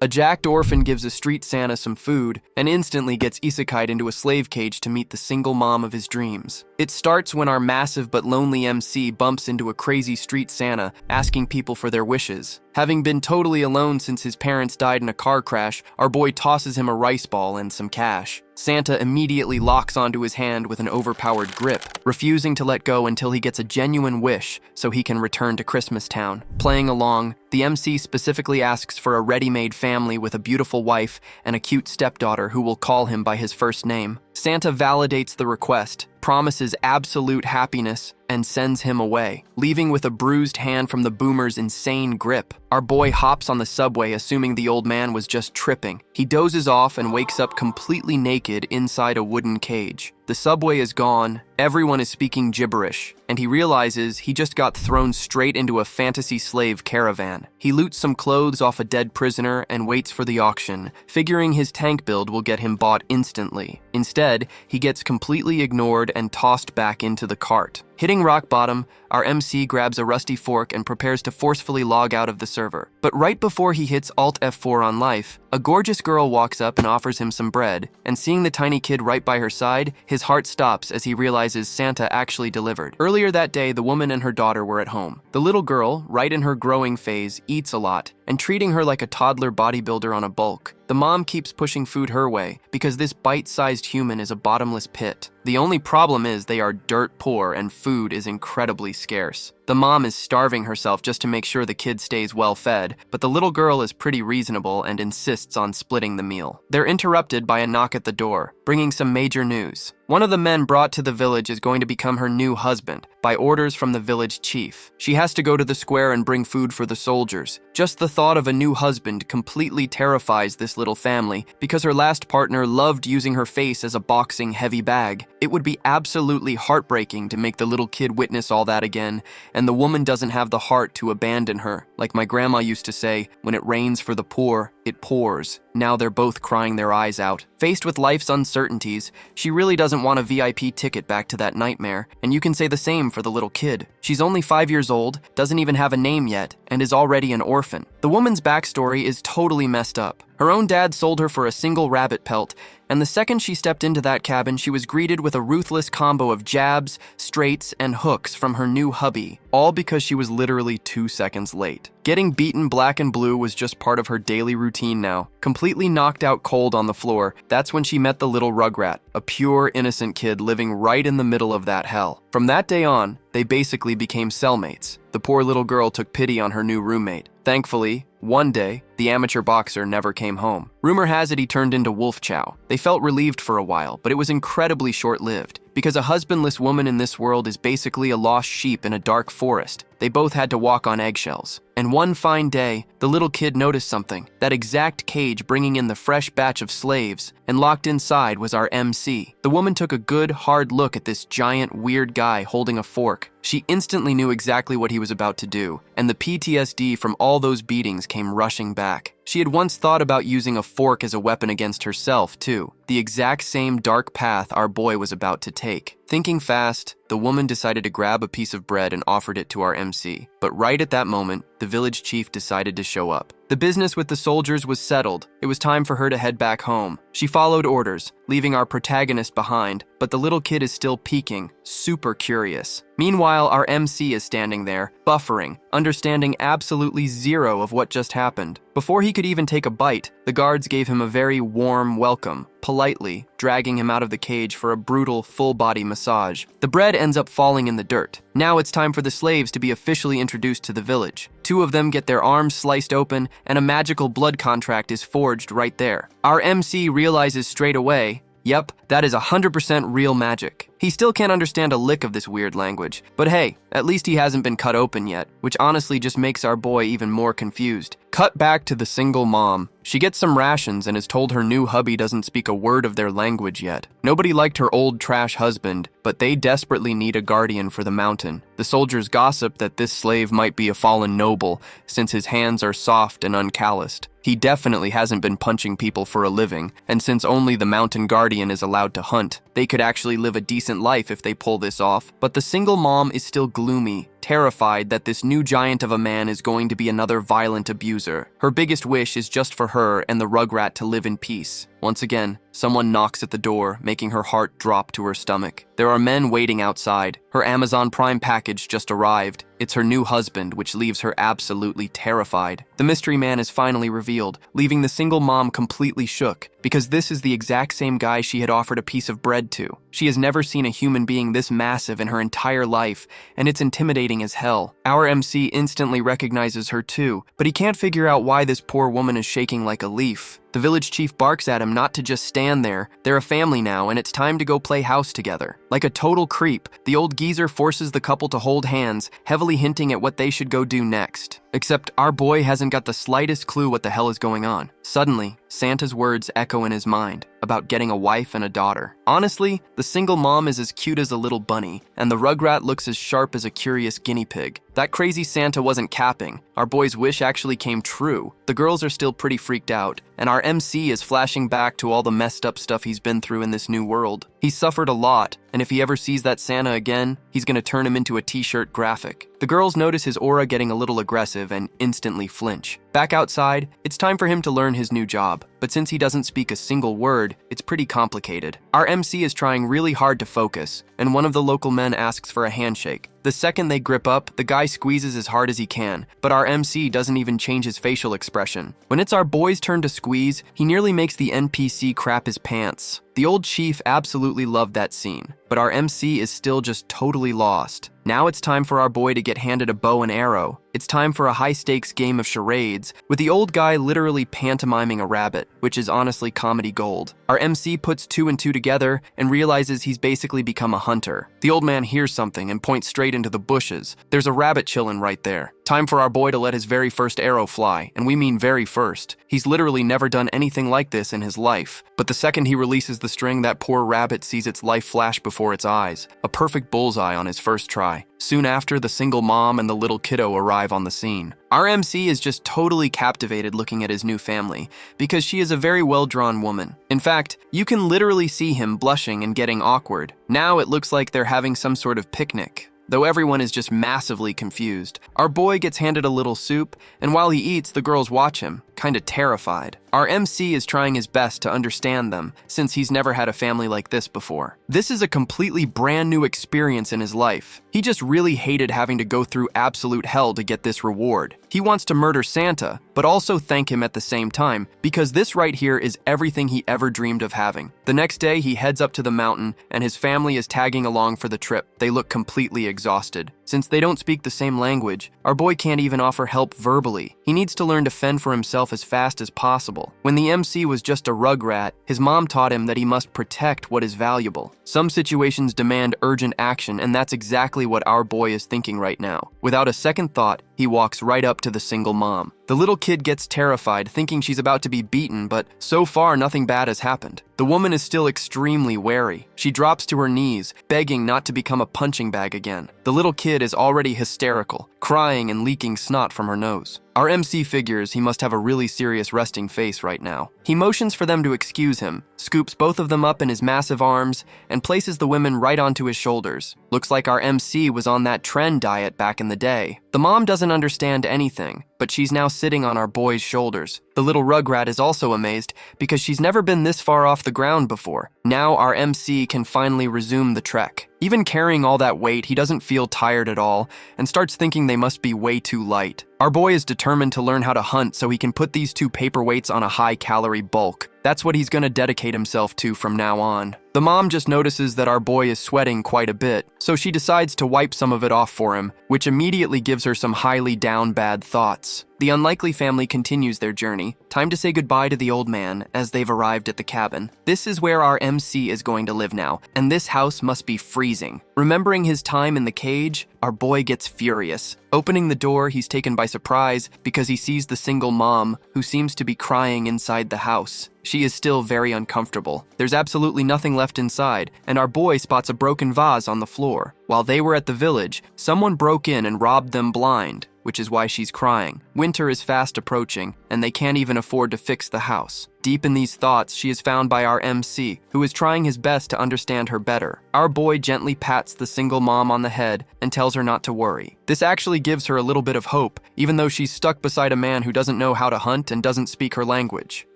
A jacked orphan gives a street Santa some food and instantly gets Isekai'd into a slave cage to meet the single mom of his dreams. It starts when our massive but lonely MC bumps into a crazy street Santa asking people for their wishes. Having been totally alone since his parents died in a car crash, our boy tosses him a rice ball and some cash. Santa immediately locks onto his hand with an overpowered grip, refusing to let go until he gets a genuine wish so he can return to Christmas Town. Playing along, the MC specifically asks for a ready-made family with a beautiful wife and a cute stepdaughter who will call him by his first name. Santa validates the request, promises absolute happiness, and sends him away, leaving with a bruised hand from the boomer's insane grip. Our boy hops on the subway assuming the old man was just tripping. He dozes off and wakes up completely naked inside a wooden cage. The subway is gone, everyone is speaking gibberish, and he realizes he just got thrown straight into a fantasy slave caravan. He loots some clothes off a dead prisoner and waits for the auction, figuring his tank build will get him bought instantly. Instead, he gets completely ignored and tossed back into the cart. Hitting rock bottom, our MC grabs a rusty fork and prepares to forcefully log out of the server. But right before he hits Alt F4 on life, a gorgeous girl walks up and offers him some bread, and seeing the tiny kid right by her side, his heart stops as he realizes Santa actually delivered. Earlier that day, the woman and her daughter were at home. The little girl, right in her growing phase, eats a lot, and treating her like a toddler bodybuilder on a bulk. The mom keeps pushing food her way because this bite-sized human is a bottomless pit. The only problem is they are dirt poor and food is incredibly scarce. The mom is starving herself just to make sure the kid stays well fed, but the little girl is pretty reasonable and insists on splitting the meal. They're interrupted by a knock at the door, bringing some major news. One of the men brought to the village is going to become her new husband, by orders from the village chief. She has to go to the square and bring food for the soldiers. Just the thought of a new husband completely terrifies this little family because her last partner loved using her face as a boxing heavy bag. It would be absolutely heartbreaking to make the little kid witness all that again, and the woman doesn't have the heart to abandon her. Like my grandma used to say, when it rains for the poor, it pours. Now they're both crying their eyes out. Faced with life's uncertainties, she really doesn't want a VIP ticket back to that nightmare, and you can say the same for the little kid. She's only 5 years old, doesn't even have a name yet, and is already an orphan. The woman's backstory is totally messed up. Her own dad sold her for a single rabbit pelt, and the second she stepped into that cabin, she was greeted with a ruthless combo of jabs, straights, and hooks from her new hubby, all because she was literally 2 seconds late. Getting beaten black and blue was just part of her daily routine now. Completely knocked out cold on the floor, that's when she met the little rugrat, a pure, innocent kid living right in the middle of that hell. From that day on, they basically became cellmates. The poor little girl took pity on her new roommate. Thankfully, one day, the amateur boxer never came home. Rumor has it he turned into Wolf Chow. They felt relieved for a while, but it was incredibly short-lived, because a husbandless woman in this world is basically a lost sheep in a dark forest. They both had to walk on eggshells. And one fine day, the little kid noticed something. That exact cage bringing in the fresh batch of slaves, and locked inside was our MC. The woman took a good, hard look at this giant, weird guy holding a fork. She instantly knew exactly what he was about to do, and the PTSD from all those beatings came rushing back. She had once thought about using a fork as a weapon against herself, too. The exact same dark path our boy was about to take. Thinking fast, the woman decided to grab a piece of bread and offered it to our MC. But right at that moment, the village chief decided to show up. The business with the soldiers was settled. It was time for her to head back home. She followed orders, leaving our protagonist behind, but the little kid is still peeking, super curious. Meanwhile, our MC is standing there, buffering, understanding absolutely zero of what just happened. Before he could even take a bite, the guards gave him a very warm welcome, politely dragging him out of the cage for a brutal, full-body massage. The bread ends up falling in the dirt. Now it's time for the slaves to be officially introduced to the village. 2 of them get their arms sliced open, and a magical blood contract is forged right there. Our MC realizes straight away, yep, that is 100% real magic. He still can't understand a lick of this weird language, but hey, at least he hasn't been cut open yet, which honestly just makes our boy even more confused. Cut back to the single mom. She gets some rations and is told her new hubby doesn't speak a word of their language yet. Nobody liked her old trash husband, but they desperately need a guardian for the mountain. The soldiers gossip that this slave might be a fallen noble, since his hands are soft and uncalloused. He definitely hasn't been punching people for a living, and since only the mountain guardian is allowed to hunt, They could actually live a decent life if they pull this off, but the single mom is still gloomy, terrified that this new giant of a man is going to be another violent abuser. Her biggest wish is just for her and the Rugrat to live in peace. Once again, someone knocks at the door, making her heart drop to her stomach. There are men waiting outside. Her Amazon Prime package just arrived. It's her new husband, which leaves her absolutely terrified. The mystery man is finally revealed, leaving the single mom completely shook, because this is the exact same guy she had offered a piece of bread to. She has never seen a human being this massive in her entire life, and it's intimidating as hell. Our MC instantly recognizes her too, but he can't figure out why this poor woman is shaking like a leaf. The village chief barks at him not to just stand there. They're a family now, and it's time to go play house together. Like a total creep, the old geezer forces the couple to hold hands, heavily hinting at what they should go do next. Except our boy hasn't got the slightest clue what the hell is going on. Suddenly, Santa's words echo in his mind about getting a wife and a daughter. Honestly, the single mom is as cute as a little bunny, and the Rugrat looks as sharp as a curious guinea pig. That crazy Santa wasn't capping. Our boy's wish actually came true. The girls are still pretty freaked out, and our MC is flashing back to all the messed up stuff he's been through in this new world. He's suffered a lot, and if he ever sees that Santa again, he's gonna turn him into a t-shirt graphic. The girls notice his aura getting a little aggressive and instantly flinch. Back outside, it's time for him to learn his new job, but since he doesn't speak a single word, it's pretty complicated. Our MC is trying really hard to focus, and one of the local men asks for a handshake. The second they grip up, the guy squeezes as hard as he can, but our MC doesn't even change his facial expression. When it's our boy's turn to squeeze, he nearly makes the NPC crap his pants. The old chief absolutely loved that scene, but our MC is still just totally lost. Now it's time for our boy to get handed a bow and arrow. It's time for a high-stakes game of charades, with the old guy literally pantomiming a rabbit, which is honestly comedy gold. Our MC puts 2 and 2 together and realizes he's basically become a hunter. The old man hears something and points straight into the bushes. There's a rabbit chillin' right there. Time for our boy to let his very first arrow fly, and we mean very first. He's literally never done anything like this in his life. But the second he releases the string, that poor rabbit sees its life flash before its eyes. A perfect bullseye on his first try. Soon after, the single mom and the little kiddo arrive on the scene. Our MC is just totally captivated looking at his new family, because she is a very well-drawn woman. In fact, you can literally see him blushing and getting awkward. Now it looks like they're having some sort of picnic, though everyone is just massively confused. Our boy gets handed a little soup, and while he eats, the girls watch him, kinda terrified. Our MC is trying his best to understand them, since he's never had a family like this before. This is a completely brand new experience in his life. He just really hated having to go through absolute hell to get this reward. He wants to murder Santa, but also thank him at the same time, because this right here is everything he ever dreamed of having. The next day, he heads up to the mountain, and his family is tagging along for the trip. They look completely exhausted. Since they don't speak the same language, our boy can't even offer help verbally. He needs to learn to fend for himself as fast as possible. When the MC was just a rugrat, his mom taught him that he must protect what is valuable. Some situations demand urgent action, and that's exactly what our boy is thinking right now. Without a second thought, he walks right up to the single mom. The little kid gets terrified, thinking she's about to be beaten, but so far nothing bad has happened. The woman is still extremely wary. She drops to her knees, begging not to become a punching bag again. The little kid is already hysterical, crying and leaking snot from her nose. Our MC figures he must have a really serious resting face right now. He motions for them to excuse him, scoops both of them up in his massive arms, and places the women right onto his shoulders. Looks like our MC was on that trend diet back in the day. The mom doesn't understand anything, but she's now sitting on our boy's shoulders. The little rugrat is also amazed because she's never been this far off the ground before. Now our MC can finally resume the trek. Even carrying all that weight, he doesn't feel tired at all and starts thinking they must be way too light. Our boy is determined to learn how to hunt so he can put these 2 paperweights on a high-calorie bulk. That's what he's going to dedicate himself to from now on. The mom just notices that our boy is sweating quite a bit, so she decides to wipe some of it off for him, which immediately gives her some highly down bad thoughts. The unlikely family continues their journey. Time to say goodbye to the old man as they've arrived at the cabin. This is where our MC is going to live now, and this house must be freezing. Remembering his time in the cage, our boy gets furious. Opening the door, he's taken by surprise because he sees the single mom, who seems to be crying inside the house. She is still very uncomfortable. There's absolutely nothing left inside, and our boy spots a broken vase on the floor. While they were at the village, someone broke in and robbed them blind, which is why she's crying. Winter is fast approaching, and they can't even afford to fix the house. Deep in these thoughts, she is found by our MC, who is trying his best to understand her better. Our boy gently pats the single mom on the head and tells her not to worry. This actually gives her a little bit of hope, even though she's stuck beside a man who doesn't know how to hunt and doesn't speak her language.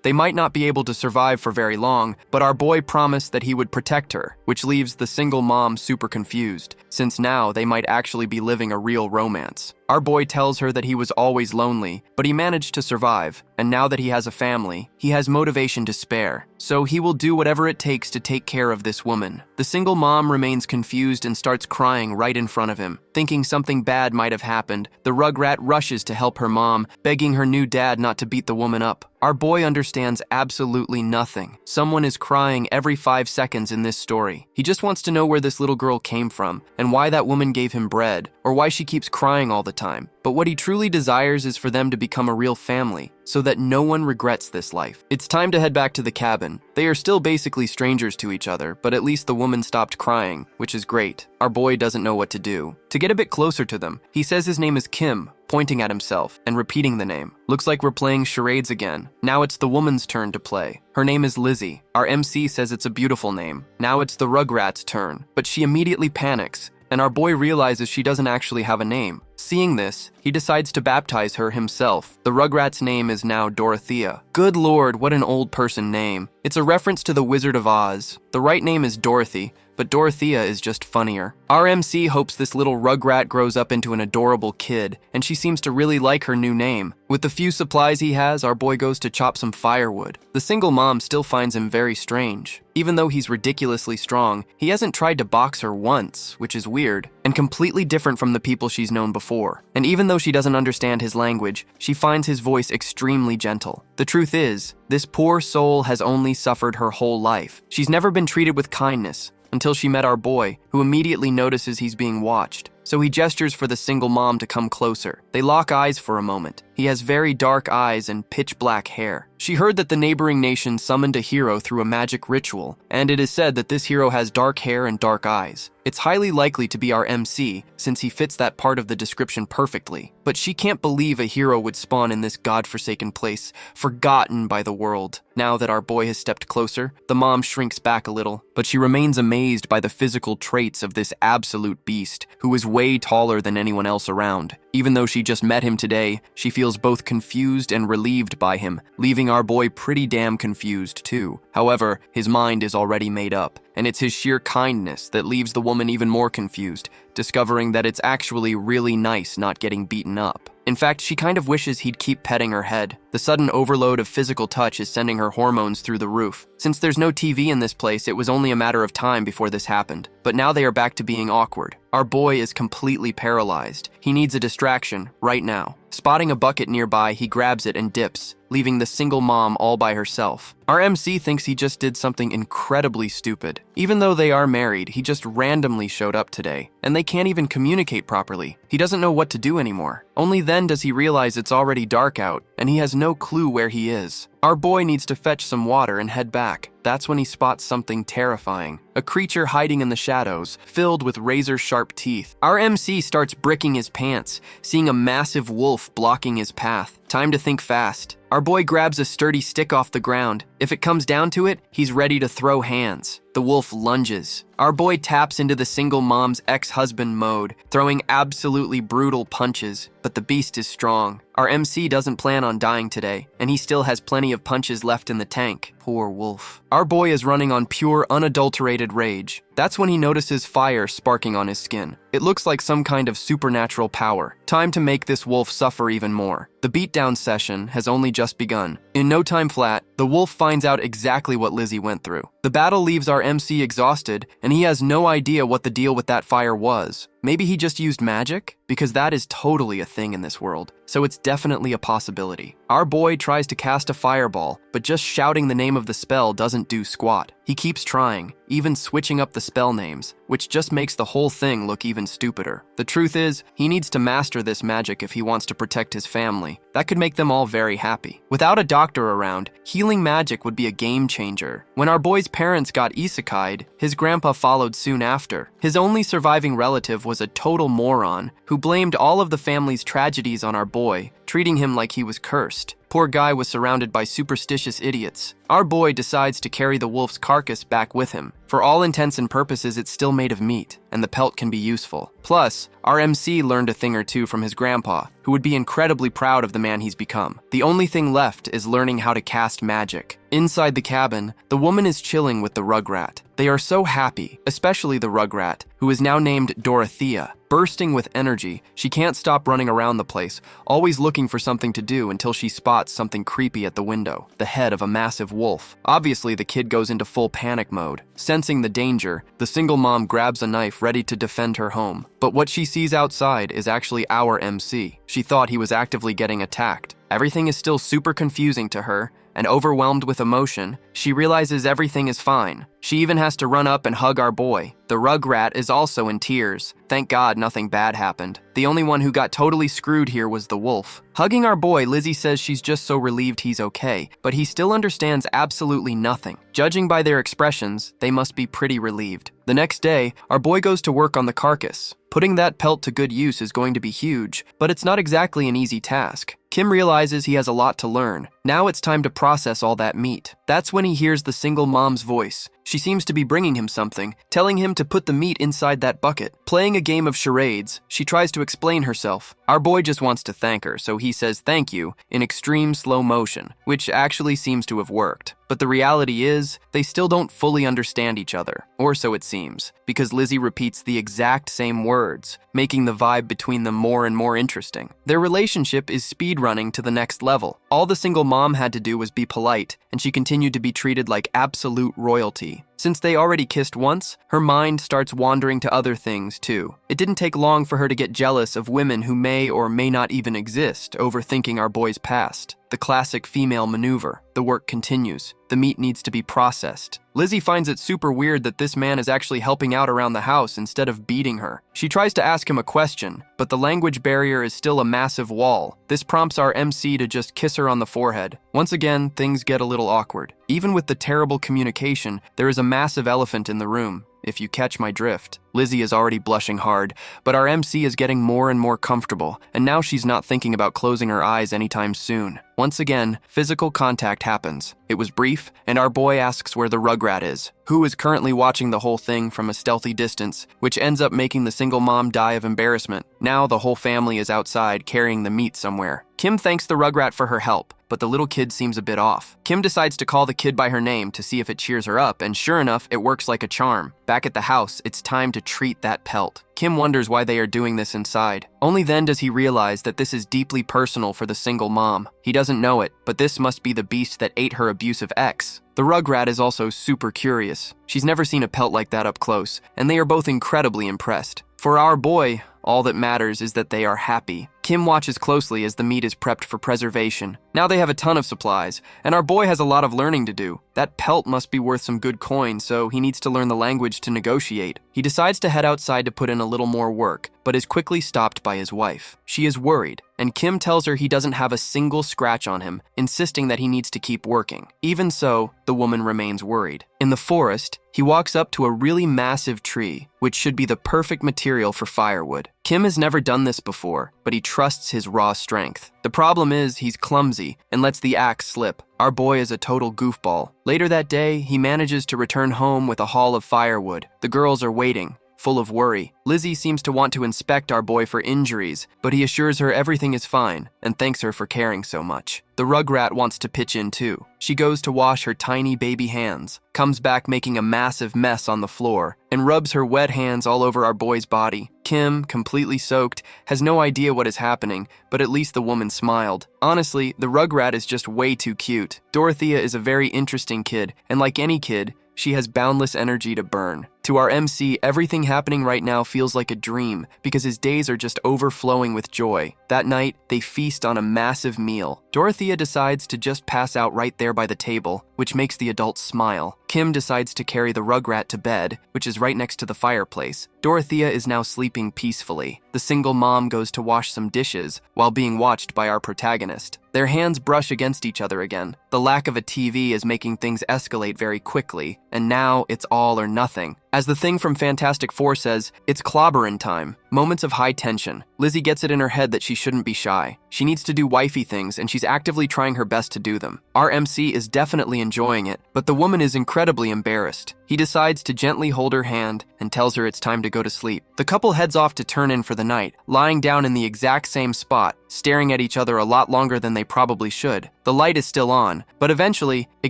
They might not be able to survive for very long, but our boy promised that he would protect her, which leaves the single mom super confused, since now they might actually be living a real romance. Our boy tells her that he was always lonely, but he managed to survive, and now that he has a family, he has motivation to spare, so he will do whatever it takes to take care of this woman. The single mom remains confused and starts crying right in front of him. Thinking something bad might have happened, the rugrat rushes to help her mom, begging her new dad not to beat the woman up. Our boy understands absolutely nothing. Someone is crying every 5 seconds in this story. He just wants to know where this little girl came from, and why that woman gave him bread, or why she keeps crying all the time. But what he truly desires is for them to become a real family, so that no one regrets this life. It's time to head back to the cabin. They are still basically strangers to each other, but at least the woman stopped crying, which is great. Our boy doesn't know what to do. To get a bit closer to them, he says his name is Kim, pointing at himself and repeating the name. Looks like we're playing charades again. Now it's the woman's turn to play. Her name is Lizzie. Our MC says it's a beautiful name. Now it's the rugrat's turn, but she immediately panics, and our boy realizes she doesn't actually have a name. Seeing this, he decides to baptize her himself. The rugrat's name is now Dorothea. Good lord, what an old person name. It's a reference to the Wizard of Oz. The right name is Dorothy, but Dorothea is just funnier. Our MC hopes this little rugrat grows up into an adorable kid, and she seems to really like her new name. With the few supplies he has, our boy goes to chop some firewood. The single mom still finds him very strange. Even though he's ridiculously strong, he hasn't tried to box her once, which is weird, and completely different from the people she's known before. And even though she doesn't understand his language, she finds his voice extremely gentle. The truth is, this poor soul has only suffered her whole life. She's never been treated with kindness, until she met our boy, who immediately notices he's being watched. So he gestures for the single mom to come closer. They lock eyes for a moment. He has very dark eyes and pitch black hair. She heard that the neighboring nation summoned a hero through a magic ritual, and it is said that this hero has dark hair and dark eyes. It's highly likely to be our MC, since he fits that part of the description perfectly. But she can't believe a hero would spawn in this godforsaken place, forgotten by the world. Now that our boy has stepped closer, the mom shrinks back a little, but she remains amazed by the physical traits of this absolute beast, who is way taller than anyone else around. Even though she just met him today, she feels both confused and relieved by him, leaving our boy pretty damn confused too. However, his mind is already made up, and it's his sheer kindness that leaves the woman even more confused, discovering that it's actually really nice not getting beaten up. In fact, she kind of wishes he'd keep petting her head. The sudden overload of physical touch is sending her hormones through the roof. Since there's no TV in this place, it was only a matter of time before this happened. But now they are back to being awkward. Our boy is completely paralyzed. He needs a distraction right now. Spotting a bucket nearby, he grabs it and dips, leaving the single mom all by herself. Our MC thinks he just did something incredibly stupid. Even though they are married, he just randomly showed up today, and they can't even communicate properly. He doesn't know what to do anymore. Only then does he realize it's already dark out, and he has no clue where he is. Our boy needs to fetch some water and head back. That's when he spots something terrifying. A creature hiding in the shadows, filled with razor-sharp teeth. Our MC starts bricking his pants, seeing a massive wolf blocking his path. Time to think fast. Our boy grabs a sturdy stick off the ground. If it comes down to it, he's ready to throw hands. The wolf lunges. Our boy taps into the single mom's ex-husband mode, throwing absolutely brutal punches, but the beast is strong. Our MC doesn't plan on dying today, and he still has plenty of punches left in the tank. Poor wolf. Our boy is running on pure, unadulterated rage. That's when he notices fire sparking on his skin. It looks like some kind of supernatural power. Time to make this wolf suffer even more. The beatdown session has only just begun. In no time flat, the wolf finds out exactly what Lizzie went through. The battle leaves our MC exhausted, and he has no idea what the deal with that fire was. Maybe he just used magic? Because that is totally a thing in this world, so it's definitely a possibility. Our boy tries to cast a fireball, but just shouting the name of the spell doesn't do squat. He keeps trying, even switching up the spell names, which just makes the whole thing look even stupider. The truth is, he needs to master this magic if he wants to protect his family. That could make them all very happy. Without a doctor around, healing magic would be a game changer. When our boy's parents got Isekai'd, his grandpa followed soon after. His only surviving relative was a total moron who blamed all of the family's tragedies on our boy, treating him like he was cursed. Poor guy was surrounded by superstitious idiots. Our boy decides to carry the wolf's carcass back with him. For all intents and purposes, it's still made of meat, and the pelt can be useful. Plus, our MC learned a thing or two from his grandpa, who would be incredibly proud of the man he's become. The only thing left is learning how to cast magic. Inside the cabin, the woman is chilling with the Rugrat. They are so happy, especially the Rugrat, who is now named Dorothea. Bursting with energy, she can't stop running around the place, always looking for something to do until she spots something creepy at the window, the head of a massive wolf. Obviously, the kid goes into full panic mode. Sensing the danger, the single mom grabs a knife ready to defend her home. But what she sees outside is actually our MC. She thought he was actively getting attacked. Everything is still super confusing to her, and overwhelmed with emotion, she realizes everything is fine. She even has to run up and hug our boy. The Rugrat is also in tears. Thank God nothing bad happened. The only one who got totally screwed here was the wolf. Hugging our boy, Lizzie says she's just so relieved he's okay, but he still understands absolutely nothing. Judging by their expressions, they must be pretty relieved. The next day, our boy goes to work on the carcass. Putting that pelt to good use is going to be huge, but it's not exactly an easy task. Kim realizes he has a lot to learn. Now it's time to process all that meat. That's when he hears the single mom's voice. She seems to be bringing him something, telling him to put the meat inside that bucket. Playing a game of charades, she tries to explain herself. Our boy just wants to thank her, so he says thank you in extreme slow motion, which actually seems to have worked. But the reality is, they still don't fully understand each other, or so it seems, because Lizzie repeats the exact same words, making the vibe between them more and more interesting. Their relationship is speedrunning to the next level. All the single mom had to do was be polite, and she continued to be treated like absolute royalty. Since they already kissed once, her mind starts wandering to other things too. It didn't take long for her to get jealous of women who may or may not even exist, overthinking our boy's past. The classic female maneuver. The work continues. The meat needs to be processed. Lizzie finds it super weird that this man is actually helping out around the house instead of beating her. She tries to ask him a question, but the language barrier is still a massive wall. This prompts our MC to just kiss her on the forehead. Once again, things get a little awkward. Even with the terrible communication, there is a massive elephant in the room, if you catch my drift. Lizzie is already blushing hard, but our MC is getting more and more comfortable, and now she's not thinking about closing her eyes anytime soon. Once again, physical contact happens. It was brief, and our boy asks where the Rugrat is, who is currently watching the whole thing from a stealthy distance, which ends up making the single mom die of embarrassment. Now the whole family is outside carrying the meat somewhere. Kim thanks the Rugrat for her help, but the little kid seems a bit off. Kim decides to call the kid by her name to see if it cheers her up, and sure enough, it works like a charm. Back at the house, it's time to treat that pelt. Kim wonders why they are doing this inside. Only then does he realize that this is deeply personal for the single mom. He doesn't know it, but this must be the beast that ate her abusive ex. The Rugrat is also super curious. She's never seen a pelt like that up close, and they are both incredibly impressed. For our boy, all that matters is that they are happy. Kim watches closely as the meat is prepped for preservation. Now they have a ton of supplies, and our boy has a lot of learning to do. That pelt must be worth some good coin, so he needs to learn the language to negotiate. He decides to head outside to put in a little more work, but is quickly stopped by his wife. She is worried, and Kim tells her he doesn't have a single scratch on him, insisting that he needs to keep working. Even so, the woman remains worried. In the forest, he walks up to a really massive tree, which should be the perfect material for firewood. Kim has never done this before, but he trusts his raw strength. The problem is he's clumsy and lets the axe slip. Our boy is a total goofball. Later that day, he manages to return home with a haul of firewood. The girls are waiting, full of worry. Lizzie seems to want to inspect our boy for injuries, but he assures her everything is fine and thanks her for caring so much. The Rugrat wants to pitch in too. She goes to wash her tiny baby hands, comes back making a massive mess on the floor, and rubs her wet hands all over our boy's body. Kim, completely soaked, has no idea what is happening, but at least the woman smiled. Honestly, the Rugrat is just way too cute. Dorothea is a very interesting kid, and like any kid, she has boundless energy to burn. To our MC, everything happening right now feels like a dream because his days are just overflowing with joy. That night, they feast on a massive meal. Dorothea decides to just pass out right there by the table, which makes the adults smile. Kim decides to carry the Rugrat to bed, which is right next to the fireplace. Dorothea is now sleeping peacefully. The single mom goes to wash some dishes while being watched by our protagonist. Their hands brush against each other again. The lack of a TV is making things escalate very quickly, and now it's all or nothing. As the thing from Fantastic Four says, it's clobberin' time. Moments of high tension. Lizzie gets it in her head that she shouldn't be shy. She needs to do wifey things, and she's actively trying her best to do them. Our MC is definitely enjoying it, but the woman is incredibly embarrassed. He decides to gently hold her hand and tells her it's time to go to sleep. The couple heads off to turn in for the night, lying down in the exact same spot, staring at each other a lot longer than they probably should. The light is still on, but eventually it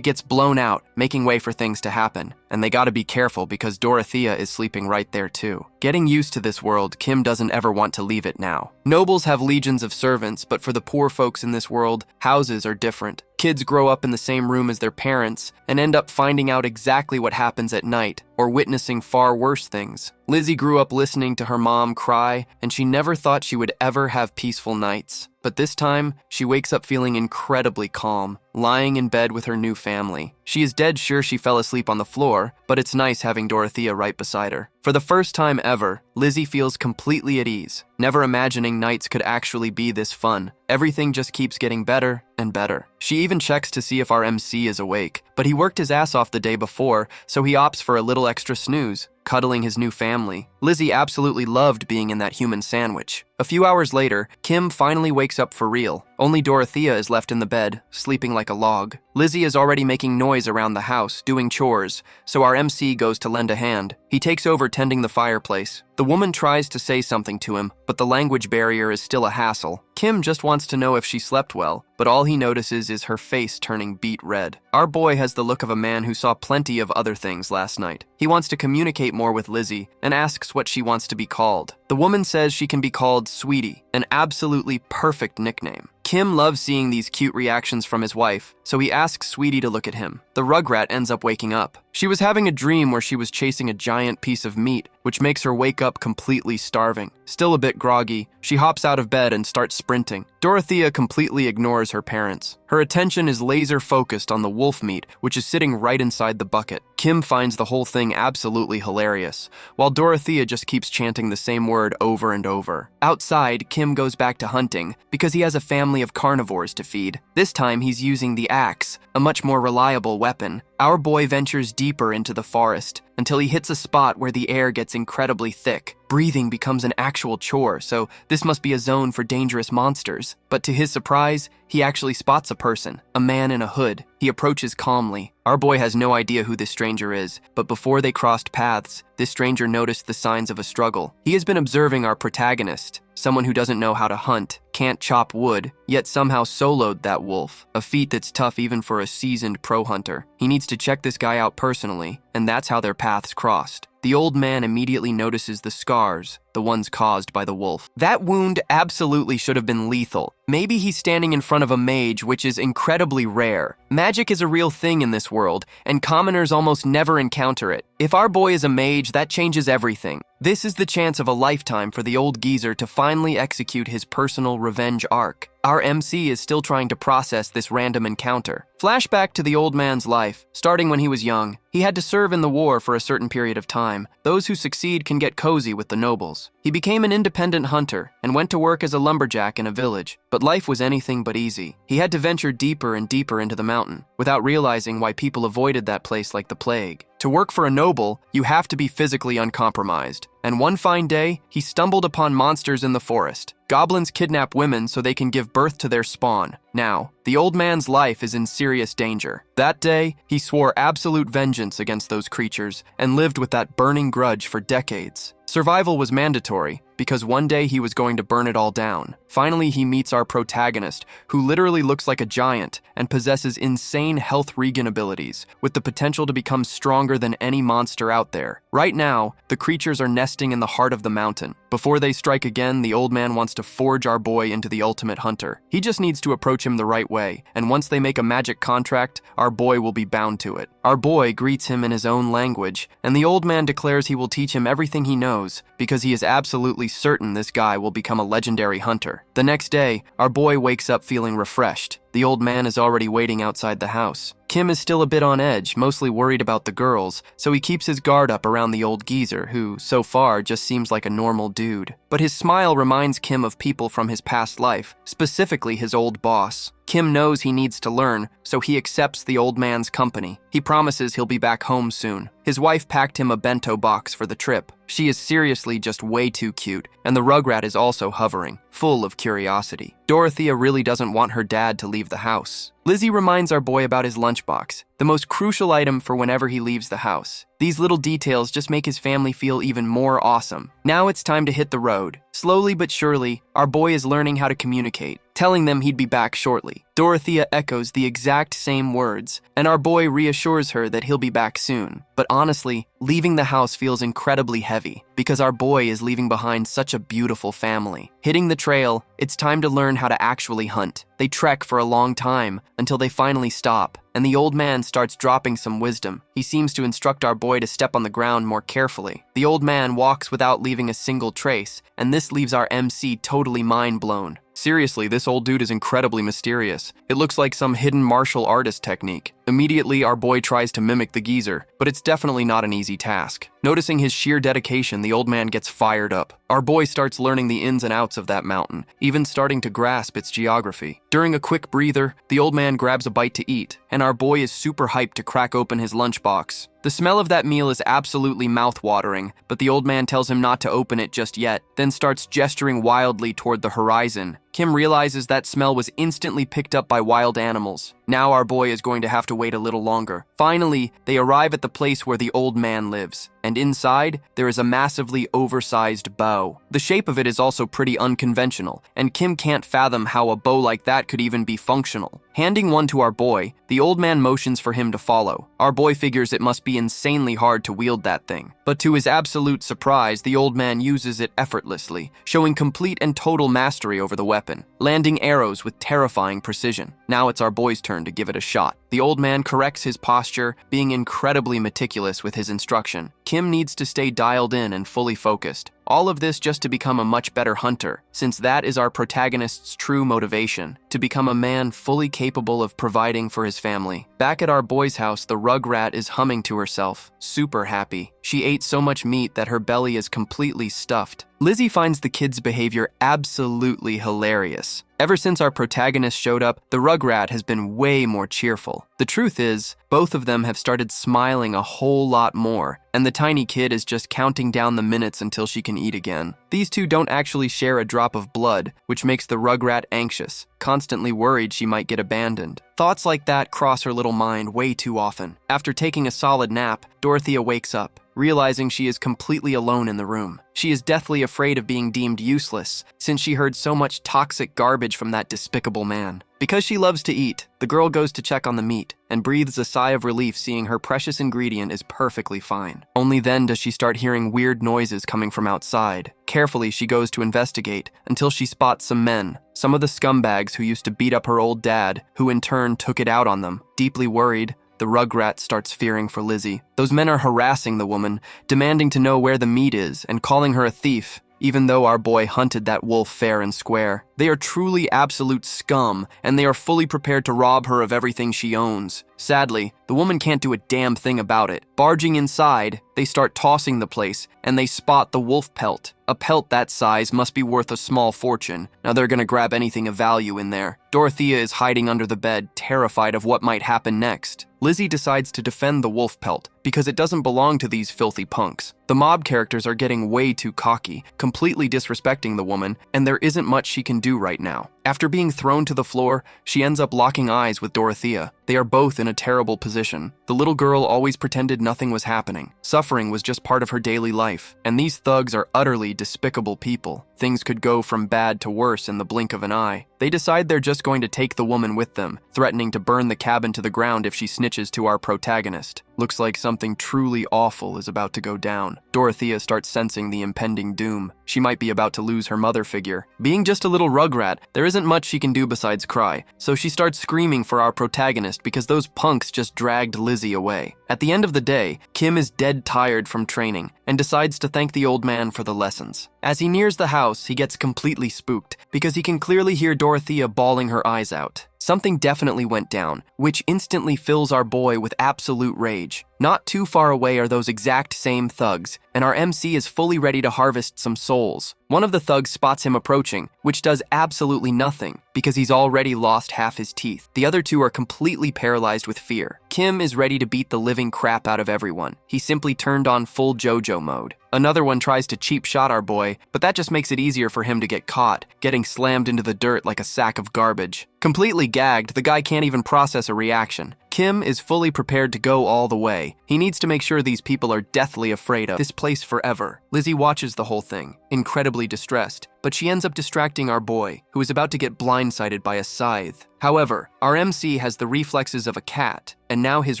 gets blown out, making way for things to happen. And they gotta be careful because Dorothea is sleeping right there too. Getting used to this world, Kim doesn't ever want to leave it now. Nobles have legions of servants, but for the poor folks in this world, houses are different. Kids grow up in the same room as their parents and end up finding out exactly what happens at night or witnessing far worse things. Lizzie grew up listening to her mom cry, and she never thought she would ever have peaceful nights. But this time, she wakes up feeling incredibly calm, lying in bed with her new family. She is dead sure she fell asleep on the floor, but it's nice having Dorothea right beside her. For the first time ever, Lizzie feels completely at ease, never imagining nights could actually be this fun. Everything just keeps getting better and better. She even checks to see if our MC is awake, but he worked his ass off the day before, so he opts for a little extra snooze, cuddling his new family. Lizzie absolutely loved being in that human sandwich. A few hours later, Kim finally wakes up for real. Only Dorothea is left in the bed, sleeping like a log. Lizzie is already making noise around the house, doing chores, so our MC goes to lend a hand. He takes over tending the fireplace. The woman tries to say something to him, but the language barrier is still a hassle. Kim just wants to know if she slept well, but all he notices is her face turning beet red. Our boy has the look of a man who saw plenty of other things last night. He wants to communicate more with Lizzie and asks what she wants to be called. The woman says she can be called Sweetie, an absolutely perfect nickname. Kim loves seeing these cute reactions from his wife, so he asks Sweetie to look at him. The rugrat ends up waking up. She was having a dream where she was chasing a giant piece of meat, which makes her wake up completely starving. Still a bit groggy, she hops out of bed and starts sprinting. Dorothea completely ignores her parents. Her attention is laser focused on the wolf meat, which is sitting right inside the bucket. Kim finds the whole thing absolutely hilarious, while Dorothea just keeps chanting the same word over and over. Outside, Kim goes back to hunting because he has a family of carnivores to feed. This time he's using the axe, a much more reliable weapon. Our boy ventures deeper into the forest until he hits a spot where the air gets incredibly thick. Breathing becomes an actual chore, so this must be a zone for dangerous monsters. But to his surprise, he actually spots a person, a man in a hood. He approaches calmly. Our boy has no idea who this stranger is, but before they crossed paths, this stranger noticed the signs of a struggle. He has been observing our protagonist, someone who doesn't know how to hunt, can't chop wood, yet somehow soloed that wolf, a feat that's tough even for a seasoned pro hunter. He needs to check this guy out personally, and that's how their paths crossed. The old man immediately notices the scars, the ones caused by the wolf. That wound absolutely should have been lethal. Maybe he's standing in front of a mage, which is incredibly rare. Magic is a real thing in this world, and commoners almost never encounter it. If our boy is a mage, that changes everything. This is the chance of a lifetime for the old geezer to finally execute his personal revenge arc. Our MC is still trying to process this random encounter. Flashback to the old man's life. Starting when he was young, he had to serve in the war for a certain period of time. Those who succeed can get cozy with the nobles. He became an independent hunter and went to work as a lumberjack in a village. But life was anything but easy. He had to venture deeper and deeper into the mountain, without realizing why people avoided that place like the plague. To work for a noble, you have to be physically uncompromised. And one fine day, he stumbled upon monsters in the forest. Goblins kidnap women so they can give birth to their spawn. Now, the old man's life is in serious danger. That day, he swore absolute vengeance against those creatures and lived with that burning grudge for decades. Survival was mandatory, because one day he was going to burn it all down. Finally, he meets our protagonist, who literally looks like a giant and possesses insane health regen abilities, with the potential to become stronger than any monster out there. Right now, the creatures are nesting in the heart of the mountain. Before they strike again, the old man wants to forge our boy into the ultimate hunter. He just needs to approach him the right way, and once they make a magic contract, our boy will be bound to it. Our boy greets him in his own language, and the old man declares he will teach him everything he knows, because he is absolutely certain this guy will become a legendary hunter. The next day, our boy wakes up feeling refreshed. The old man is already waiting outside the house. Kim is still a bit on edge, mostly worried about the girls, so he keeps his guard up around the old geezer, who, so far, just seems like a normal dude. But his smile reminds Kim of people from his past life, specifically his old boss. Kim knows he needs to learn, so he accepts the old man's company. He promises he'll be back home soon. His wife packed him a bento box for the trip. She is seriously just way too cute, and the rugrat is also hovering, full of curiosity. Dorothea really doesn't want her dad to leave the house. Lizzie reminds our boy about his lunchbox, the most crucial item for whenever he leaves the house. These little details just make his family feel even more awesome. Now it's time to hit the road. Slowly but surely, our boy is learning how to communicate, telling them he'd be back shortly. Dorothea echoes the exact same words, and our boy reassures her that he'll be back soon. But honestly, leaving the house feels incredibly heavy because our boy is leaving behind such a beautiful family. Hitting the trail, it's time to learn how to actually hunt. They trek for a long time until they finally stop, and the old man starts dropping some wisdom. He seems to instruct our boy to step on the ground more carefully. The old man walks without leaving a single trace, and this leaves our MC totally mind-blown. Seriously, this old dude is incredibly mysterious. It looks like some hidden martial artist technique. Immediately, our boy tries to mimic the geezer, but it's definitely not an easy task. Noticing his sheer dedication, the old man gets fired up. Our boy starts learning the ins and outs of that mountain, even starting to grasp its geography. During a quick breather, the old man grabs a bite to eat, and our boy is super hyped to crack open his lunchbox. The smell of that meal is absolutely mouth-watering, but the old man tells him not to open it just yet, then starts gesturing wildly toward the horizon. Kim realizes that smell was instantly picked up by wild animals. Now our boy is going to have to wait a little longer. Finally, they arrive at the place where the old man lives, and inside, there is a massively oversized bow. The shape of it is also pretty unconventional, and Kim can't fathom how a bow like that could even be functional. Handing one to our boy, the old man motions for him to follow. Our boy figures it must be insanely hard to wield that thing. But to his absolute surprise, the old man uses it effortlessly, showing complete and total mastery over the weapon, landing arrows with terrifying precision. Now it's our boy's turn to give it a shot. The old man corrects his posture, being incredibly meticulous with his instruction. Kim needs to stay dialed in and fully focused. All of this just to become a much better hunter, since that is our protagonist's true motivation, to become a man fully capable of providing for his family. Back at our boy's house, the rugrat is humming to herself, super happy. She ate so much meat that her belly is completely stuffed. Lizzie finds the kid's behavior absolutely hilarious. Ever since our protagonist showed up, the rugrat has been way more cheerful. The truth is, both of them have started smiling a whole lot more, and the tiny kid is just counting down the minutes until she can eat again. These two don't actually share a drop of blood, which makes the rugrat anxious, constantly worried she might get abandoned. Thoughts like that cross her little mind way too often. After taking a solid nap, Dorothea wakes up, realizing she is completely alone in the room. She is deathly afraid of being deemed useless, since she heard so much toxic garbage from that despicable man. Because she loves to eat, the girl goes to check on the meat, and breathes a sigh of relief seeing her precious ingredient is perfectly fine. Only then does she start hearing weird noises coming from outside. Carefully, she goes to investigate, until she spots some men, some of the scumbags who used to beat up her old dad, who in turn took it out on them. Deeply worried, the rugrat starts fearing for Lizzie. Those men are harassing the woman, demanding to know where the meat is, and calling her a thief, even though our boy hunted that wolf fair and square. They are truly absolute scum, and they are fully prepared to rob her of everything she owns. Sadly, the woman can't do a damn thing about it. Barging inside, they start tossing the place, and they spot the wolf pelt. A pelt that size must be worth a small fortune. Now they're gonna grab anything of value in there. Dorothea is hiding under the bed, terrified of what might happen next. Lizzie decides to defend the wolf pelt, because it doesn't belong to these filthy punks. The mob characters are getting way too cocky, completely disrespecting the woman, and there isn't much she can do right now. After being thrown to the floor, she ends up locking eyes with Dorothea. They are both in a terrible position. The little girl always pretended nothing was happening. Suffering was just part of her daily life, and these thugs are utterly despicable people. Things could go from bad to worse in the blink of an eye. They decide they're just going to take the woman with them, threatening to burn the cabin to the ground if she snitches to our protagonist. Looks like something truly awful is about to go down. Dorothea starts sensing the impending doom. She might be about to lose her mother figure. Being just a little rugrat, there isn't much she can do besides cry, so she starts screaming for our protagonist because those punks just dragged Lizzie away. At the end of the day, Kim is dead tired from training and decides to thank the old man for the lessons. As he nears the house, he gets completely spooked because he can clearly hear Dorothea bawling her eyes out. something definitely went down, which instantly fills our boy with absolute rage. Not too far away are those exact same thugs, and our MC is fully ready to harvest some souls. One of the thugs spots him approaching, which does absolutely nothing, because he's already lost half his teeth. The other two are completely paralyzed with fear. Kim is ready to beat the living crap out of everyone. He simply turned on full JoJo mode. Another one tries to cheap shot our boy, but that just makes it easier for him to get caught, getting slammed into the dirt like a sack of garbage. Completely gagged, the guy can't even process a reaction. Kim is fully prepared to go all the way. He needs to make sure these people are deathly afraid of this place forever. Lizzie watches the whole thing, incredibly distressed, but she ends up distracting our boy, who is about to get blindsided by a scythe. However, our MC has the reflexes of a cat, and now his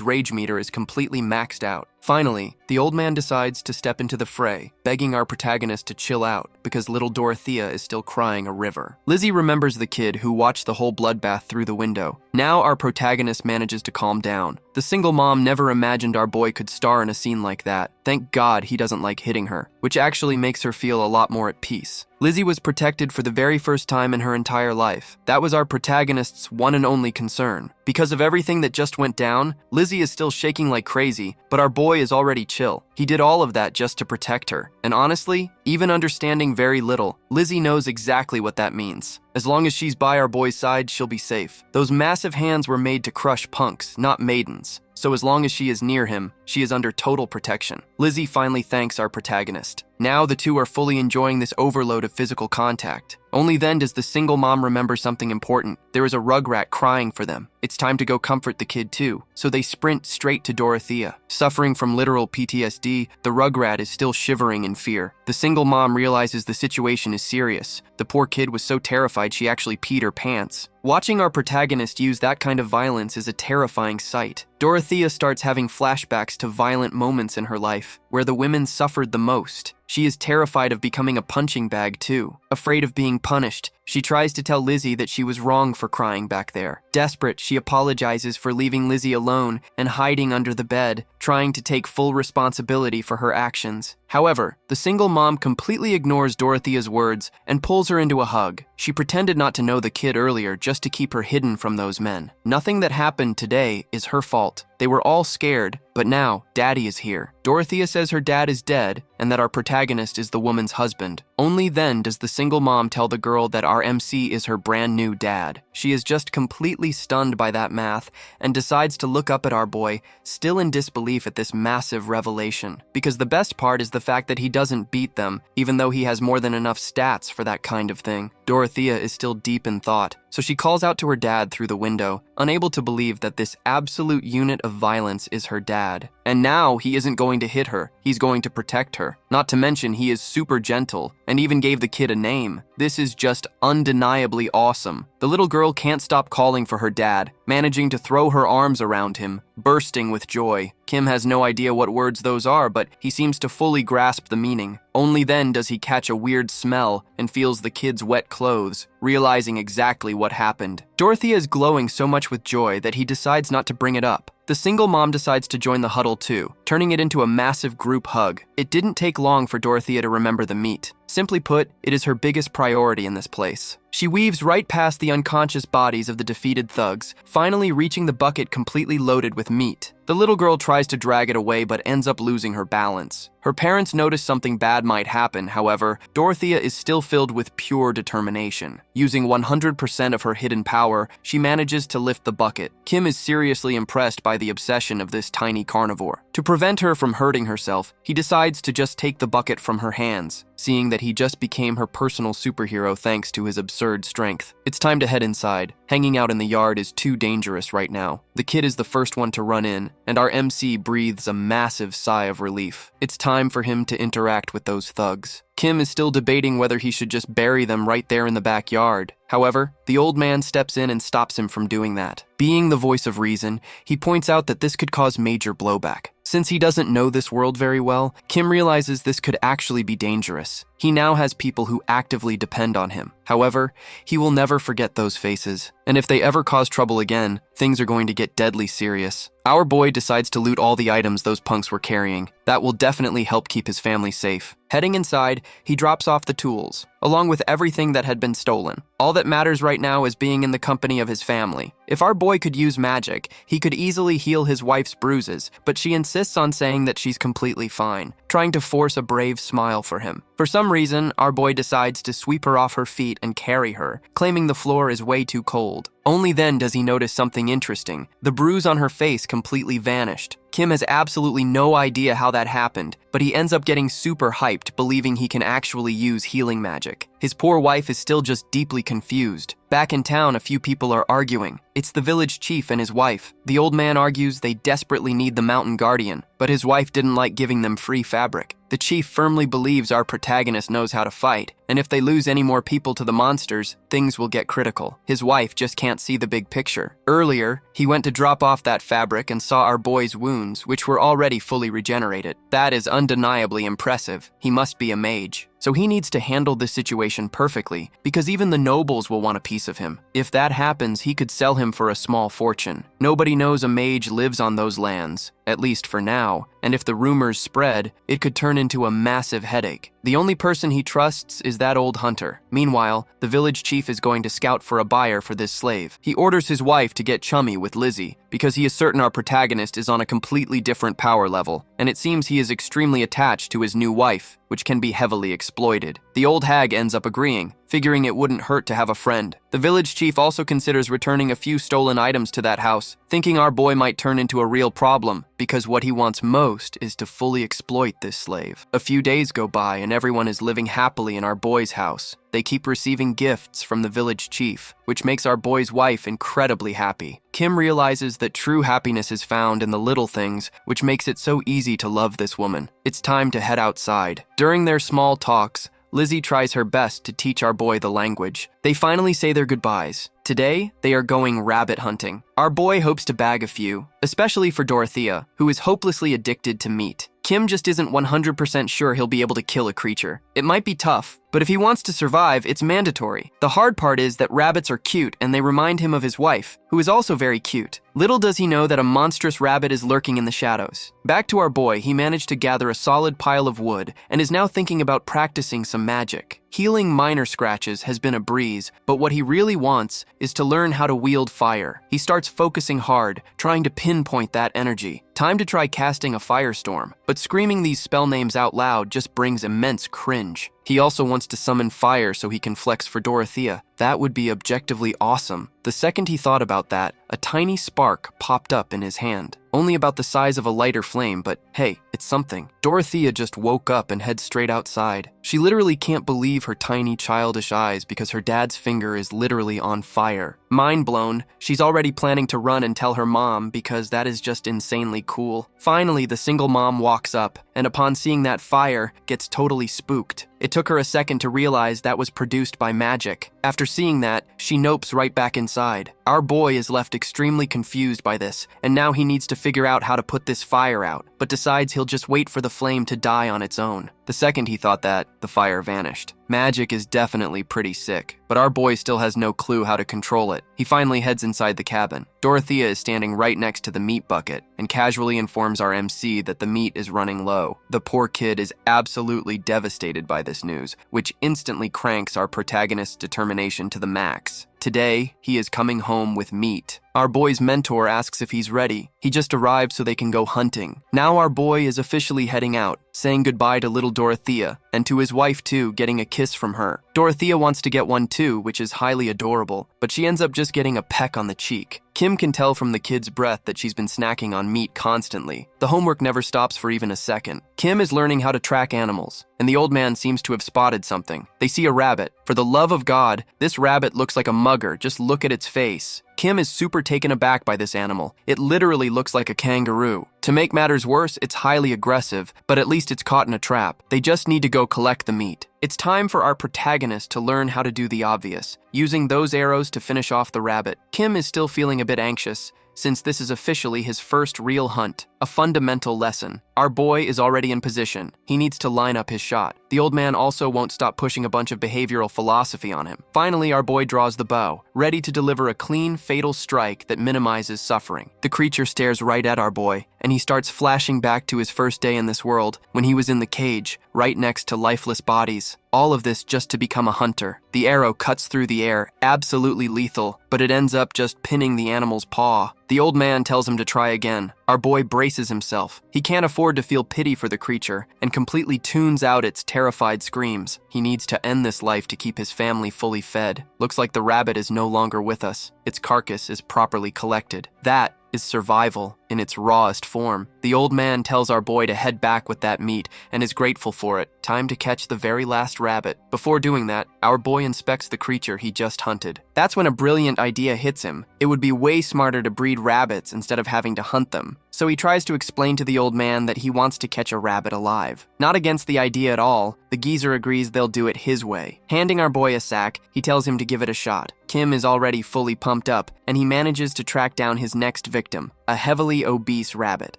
rage meter is completely maxed out. Finally, the old man decides to step into the fray, begging our protagonist to chill out because little Dorothea is still crying a river. Lizzie remembers the kid who watched the whole bloodbath through the window. Now our protagonist manages to calm down. The single mom never imagined our boy could star in a scene like that. Thank God he doesn't like hitting her, which actually makes her feel a lot more at peace. Lizzie was protected for the very first time in her entire life. That was our protagonist's one and only concern. Because of everything that just went down, Lizzie is still shaking like crazy, but our boy is already chill. He did all of that just to protect her. And honestly, even understanding very little, Lizzie knows exactly what that means. As long as she's by our boy's side, she'll be safe. Those massive hands were made to crush punks, not maidens. So as long as she is near him, she is under total protection. Lizzie finally thanks our protagonist. Now the two are fully enjoying this overload of physical contact. Only then does the single mom remember something important. There is a rugrat crying for them. It's time to go comfort the kid too, so they sprint straight to Dorothea. Suffering from literal PTSD, the rugrat is still shivering in fear. The single mom realizes the situation is serious. The poor kid was so terrified she actually peed her pants. Watching our protagonist use that kind of violence is a terrifying sight. Dorothea starts having flashbacks to violent moments in her life, where the women suffered the most. She is terrified of becoming a punching bag too. Afraid of being punished, she tries to tell Lizzie that she was wrong for crying back there. Desperate, she apologizes for leaving Lizzie alone and hiding under the bed, trying to take full responsibility for her actions. However, the single mom completely ignores Dorothea's words and pulls her into a hug. She pretended not to know the kid earlier just to keep her hidden from those men. Nothing that happened today is her fault. They were all scared, but now Daddy is here. Dorothea says her dad is dead and that our protagonist is the woman's husband. Only then does the single mom tell the girl that our MC is her brand new dad. She is just completely stunned by that math and decides to look up at our boy, still in disbelief at this massive revelation. Because the best part is the fact that he doesn't beat them, even though he has more than enough stats for that kind of thing. Dorothea is still deep in thought, so she calls out to her dad through the window, unable to believe that this absolute unit of violence is her dad. And now he isn't going to hit her, he's going to protect her. Not to mention he is super gentle, and even gave the kid a name. This is just undeniably awesome. The little girl can't stop calling for her dad, managing to throw her arms around him, bursting with joy. Kim has no idea what words those are, but he seems to fully grasp the meaning. Only then does he catch a weird smell and feels the kid's wet clothes, realizing exactly what happened. Dorothea is glowing so much with joy that he decides not to bring it up. The single mom decides to join the huddle too, turning it into a massive group hug. It didn't take long for Dorothea to remember the meat. Simply put, it is her biggest priority in this place. She weaves right past the unconscious bodies of the defeated thugs, finally reaching the bucket completely loaded with meat. The little girl tries to drag it away but ends up losing her balance. Her parents notice something bad might happen, however, Dorothea is still filled with pure determination. Using 100% of her hidden power, she manages to lift the bucket. Kim is seriously impressed by the obsession of this tiny carnivore. To prevent her from hurting herself, he decides to just take the bucket from her hands, seeing that he just became her personal superhero thanks to his absurd strength. It's time to head inside. Hanging out in the yard is too dangerous right now. The kid is the first one to run in, and our MC breathes a massive sigh of relief. It's time for him to interact with those thugs. Kim is still debating whether he should just bury them right there in the backyard. However, the old man steps in and stops him from doing that. Being the voice of reason, he points out that this could cause major blowback. Since he doesn't know this world very well, Kim realizes this could actually be dangerous. He now has people who actively depend on him. However, he will never forget those faces. And if they ever cause trouble again, things are going to get deadly serious. Our boy decides to loot all the items those punks were carrying. That will definitely help keep his family safe. Heading inside, he drops off the tools, along with everything that had been stolen. All that matters right now is being in the company of his family. If our boy could use magic, he could easily heal his wife's bruises, but she insists on saying that she's completely fine, trying to force a brave smile for him. For some reason, our boy decides to sweep her off her feet and carry her, claiming the floor is way too cold. Only then does he notice something interesting. The bruise on her face completely vanished. Kim has absolutely no idea how that happened, but he ends up getting super hyped, believing he can actually use healing magic. His poor wife is still just deeply confused. Back in town, a few people are arguing. It's the village chief and his wife. The old man argues they desperately need the mountain guardian, but his wife didn't like giving them free fabric. The chief firmly believes our protagonist knows how to fight, and if they lose any more people to the monsters, things will get critical. His wife just can't see the big picture. Earlier, he went to drop off that fabric and saw our boy's wounds, which were already fully regenerated. That is undeniably impressive. He must be a mage. So he needs to handle this situation perfectly, because even the nobles will want a piece of him. If that happens, he could sell him for a small fortune. Nobody knows a mage lives on those lands, at least for now, and if the rumors spread, it could turn into a massive headache. The only person he trusts is that old hunter. Meanwhile, the village chief is going to scout for a buyer for this slave. He orders his wife to get chummy with Lizzie, because he is certain our protagonist is on a completely different power level, and it seems he is extremely attached to his new wife, which can be heavily exploited. The old hag ends up agreeing, figuring it wouldn't hurt to have a friend. The village chief also considers returning a few stolen items to that house, thinking our boy might turn into a real problem, because what he wants most is to fully exploit this slave. A few days go by and everyone is living happily in our boy's house. They keep receiving gifts from the village chief, which makes our boy's wife incredibly happy. Kim realizes that true happiness is found in the little things, which makes it so easy to love this woman. It's time to head outside. During their small talks, Lizzie tries her best to teach our boy the language. They finally say their goodbyes. Today, they are going rabbit hunting. Our boy hopes to bag a few, especially for Dorothea, who is hopelessly addicted to meat. Kim just isn't 100% sure he'll be able to kill a creature. It might be tough, but if he wants to survive, it's mandatory. The hard part is that rabbits are cute and they remind him of his wife, who is also very cute. Little does he know that a monstrous rabbit is lurking in the shadows. Back to our boy, he managed to gather a solid pile of wood and is now thinking about practicing some magic. Healing minor scratches has been a breeze, but what he really wants is to learn how to wield fire. He starts focusing hard, trying to pinpoint that energy. Time to try casting a firestorm, but screaming these spell names out loud just brings immense cringe. He also wants to summon fire so he can flex for Dorothea. That would be objectively awesome. The second he thought about that, a tiny spark popped up in his hand. Only about the size of a lighter flame, but hey, it's something. Dorothea just woke up and heads straight outside. She literally can't believe her tiny childish eyes because her dad's finger is literally on fire. Mind blown, she's already planning to run and tell her mom because that is just insanely cool. Finally, the single mom walks up and upon seeing that fire, gets totally spooked. It took her a second to realize that was produced by magic. After seeing that, she nopes right back inside. Our boy is left extremely confused by this, and now he needs to figure out how to put this fire out, but decides he'll just wait for the flame to die on its own. The second he thought that, the fire vanished. Magic is definitely pretty sick, but our boy still has no clue how to control it. He finally heads inside the cabin. Dorothea is standing right next to the meat bucket and casually informs our MC that the meat is running low. The poor kid is absolutely devastated by this news, which instantly cranks our protagonist's determination to the max. Today, he is coming home with meat. Our boy's mentor asks if he's ready. He just arrived so they can go hunting. Now our boy is officially heading out, saying goodbye to little Dorothea, and to his wife too, getting a kiss from her. Dorothea wants to get one too, which is highly adorable, but she ends up just getting a peck on the cheek. Kim can tell from the kid's breath that she's been snacking on meat constantly. The homework never stops for even a second. Kim is learning how to track animals, and the old man seems to have spotted something. They see a rabbit. For the love of God, this rabbit looks like a mugger. Just look at its face. Kim is super taken aback by this animal. It literally looks like a kangaroo. To make matters worse, it's highly aggressive, but at least it's caught in a trap. They just need to go collect the meat. It's time for our protagonist to learn how to do the obvious, using those arrows to finish off the rabbit. Kim is still feeling a bit anxious, since this is officially his first real hunt. A fundamental lesson. Our boy is already in position. He needs to line up his shot. The old man also won't stop pushing a bunch of behavioral philosophy on him. Finally, our boy draws the bow, ready to deliver a clean, fatal strike that minimizes suffering. The creature stares right at our boy, and he starts flashing back to his first day in this world, when he was in the cage, right next to lifeless bodies. All of this just to become a hunter. The arrow cuts through the air, absolutely lethal, but it ends up just pinning the animal's paw. The old man tells him to try again. Our boy braces himself. He can't afford to feel pity for the creature and completely tunes out its terrified screams. He needs to end this life to keep his family fully fed. Looks like the rabbit is no longer with us. Its carcass is properly collected. That is survival in its rawest form. The old man tells our boy to head back with that meat and is grateful for it. Time to catch the very last rabbit. Before doing that, our boy inspects the creature he just hunted. That's when a brilliant idea hits him. It would be way smarter to breed rabbits instead of having to hunt them. So he tries to explain to the old man that he wants to catch a rabbit alive. Not against the idea at all, the geezer agrees they'll do it his way. Handing our boy a sack, he tells him to give it a shot. Kim is already fully pumped up, and he manages to track down his next victim, a heavily obese rabbit.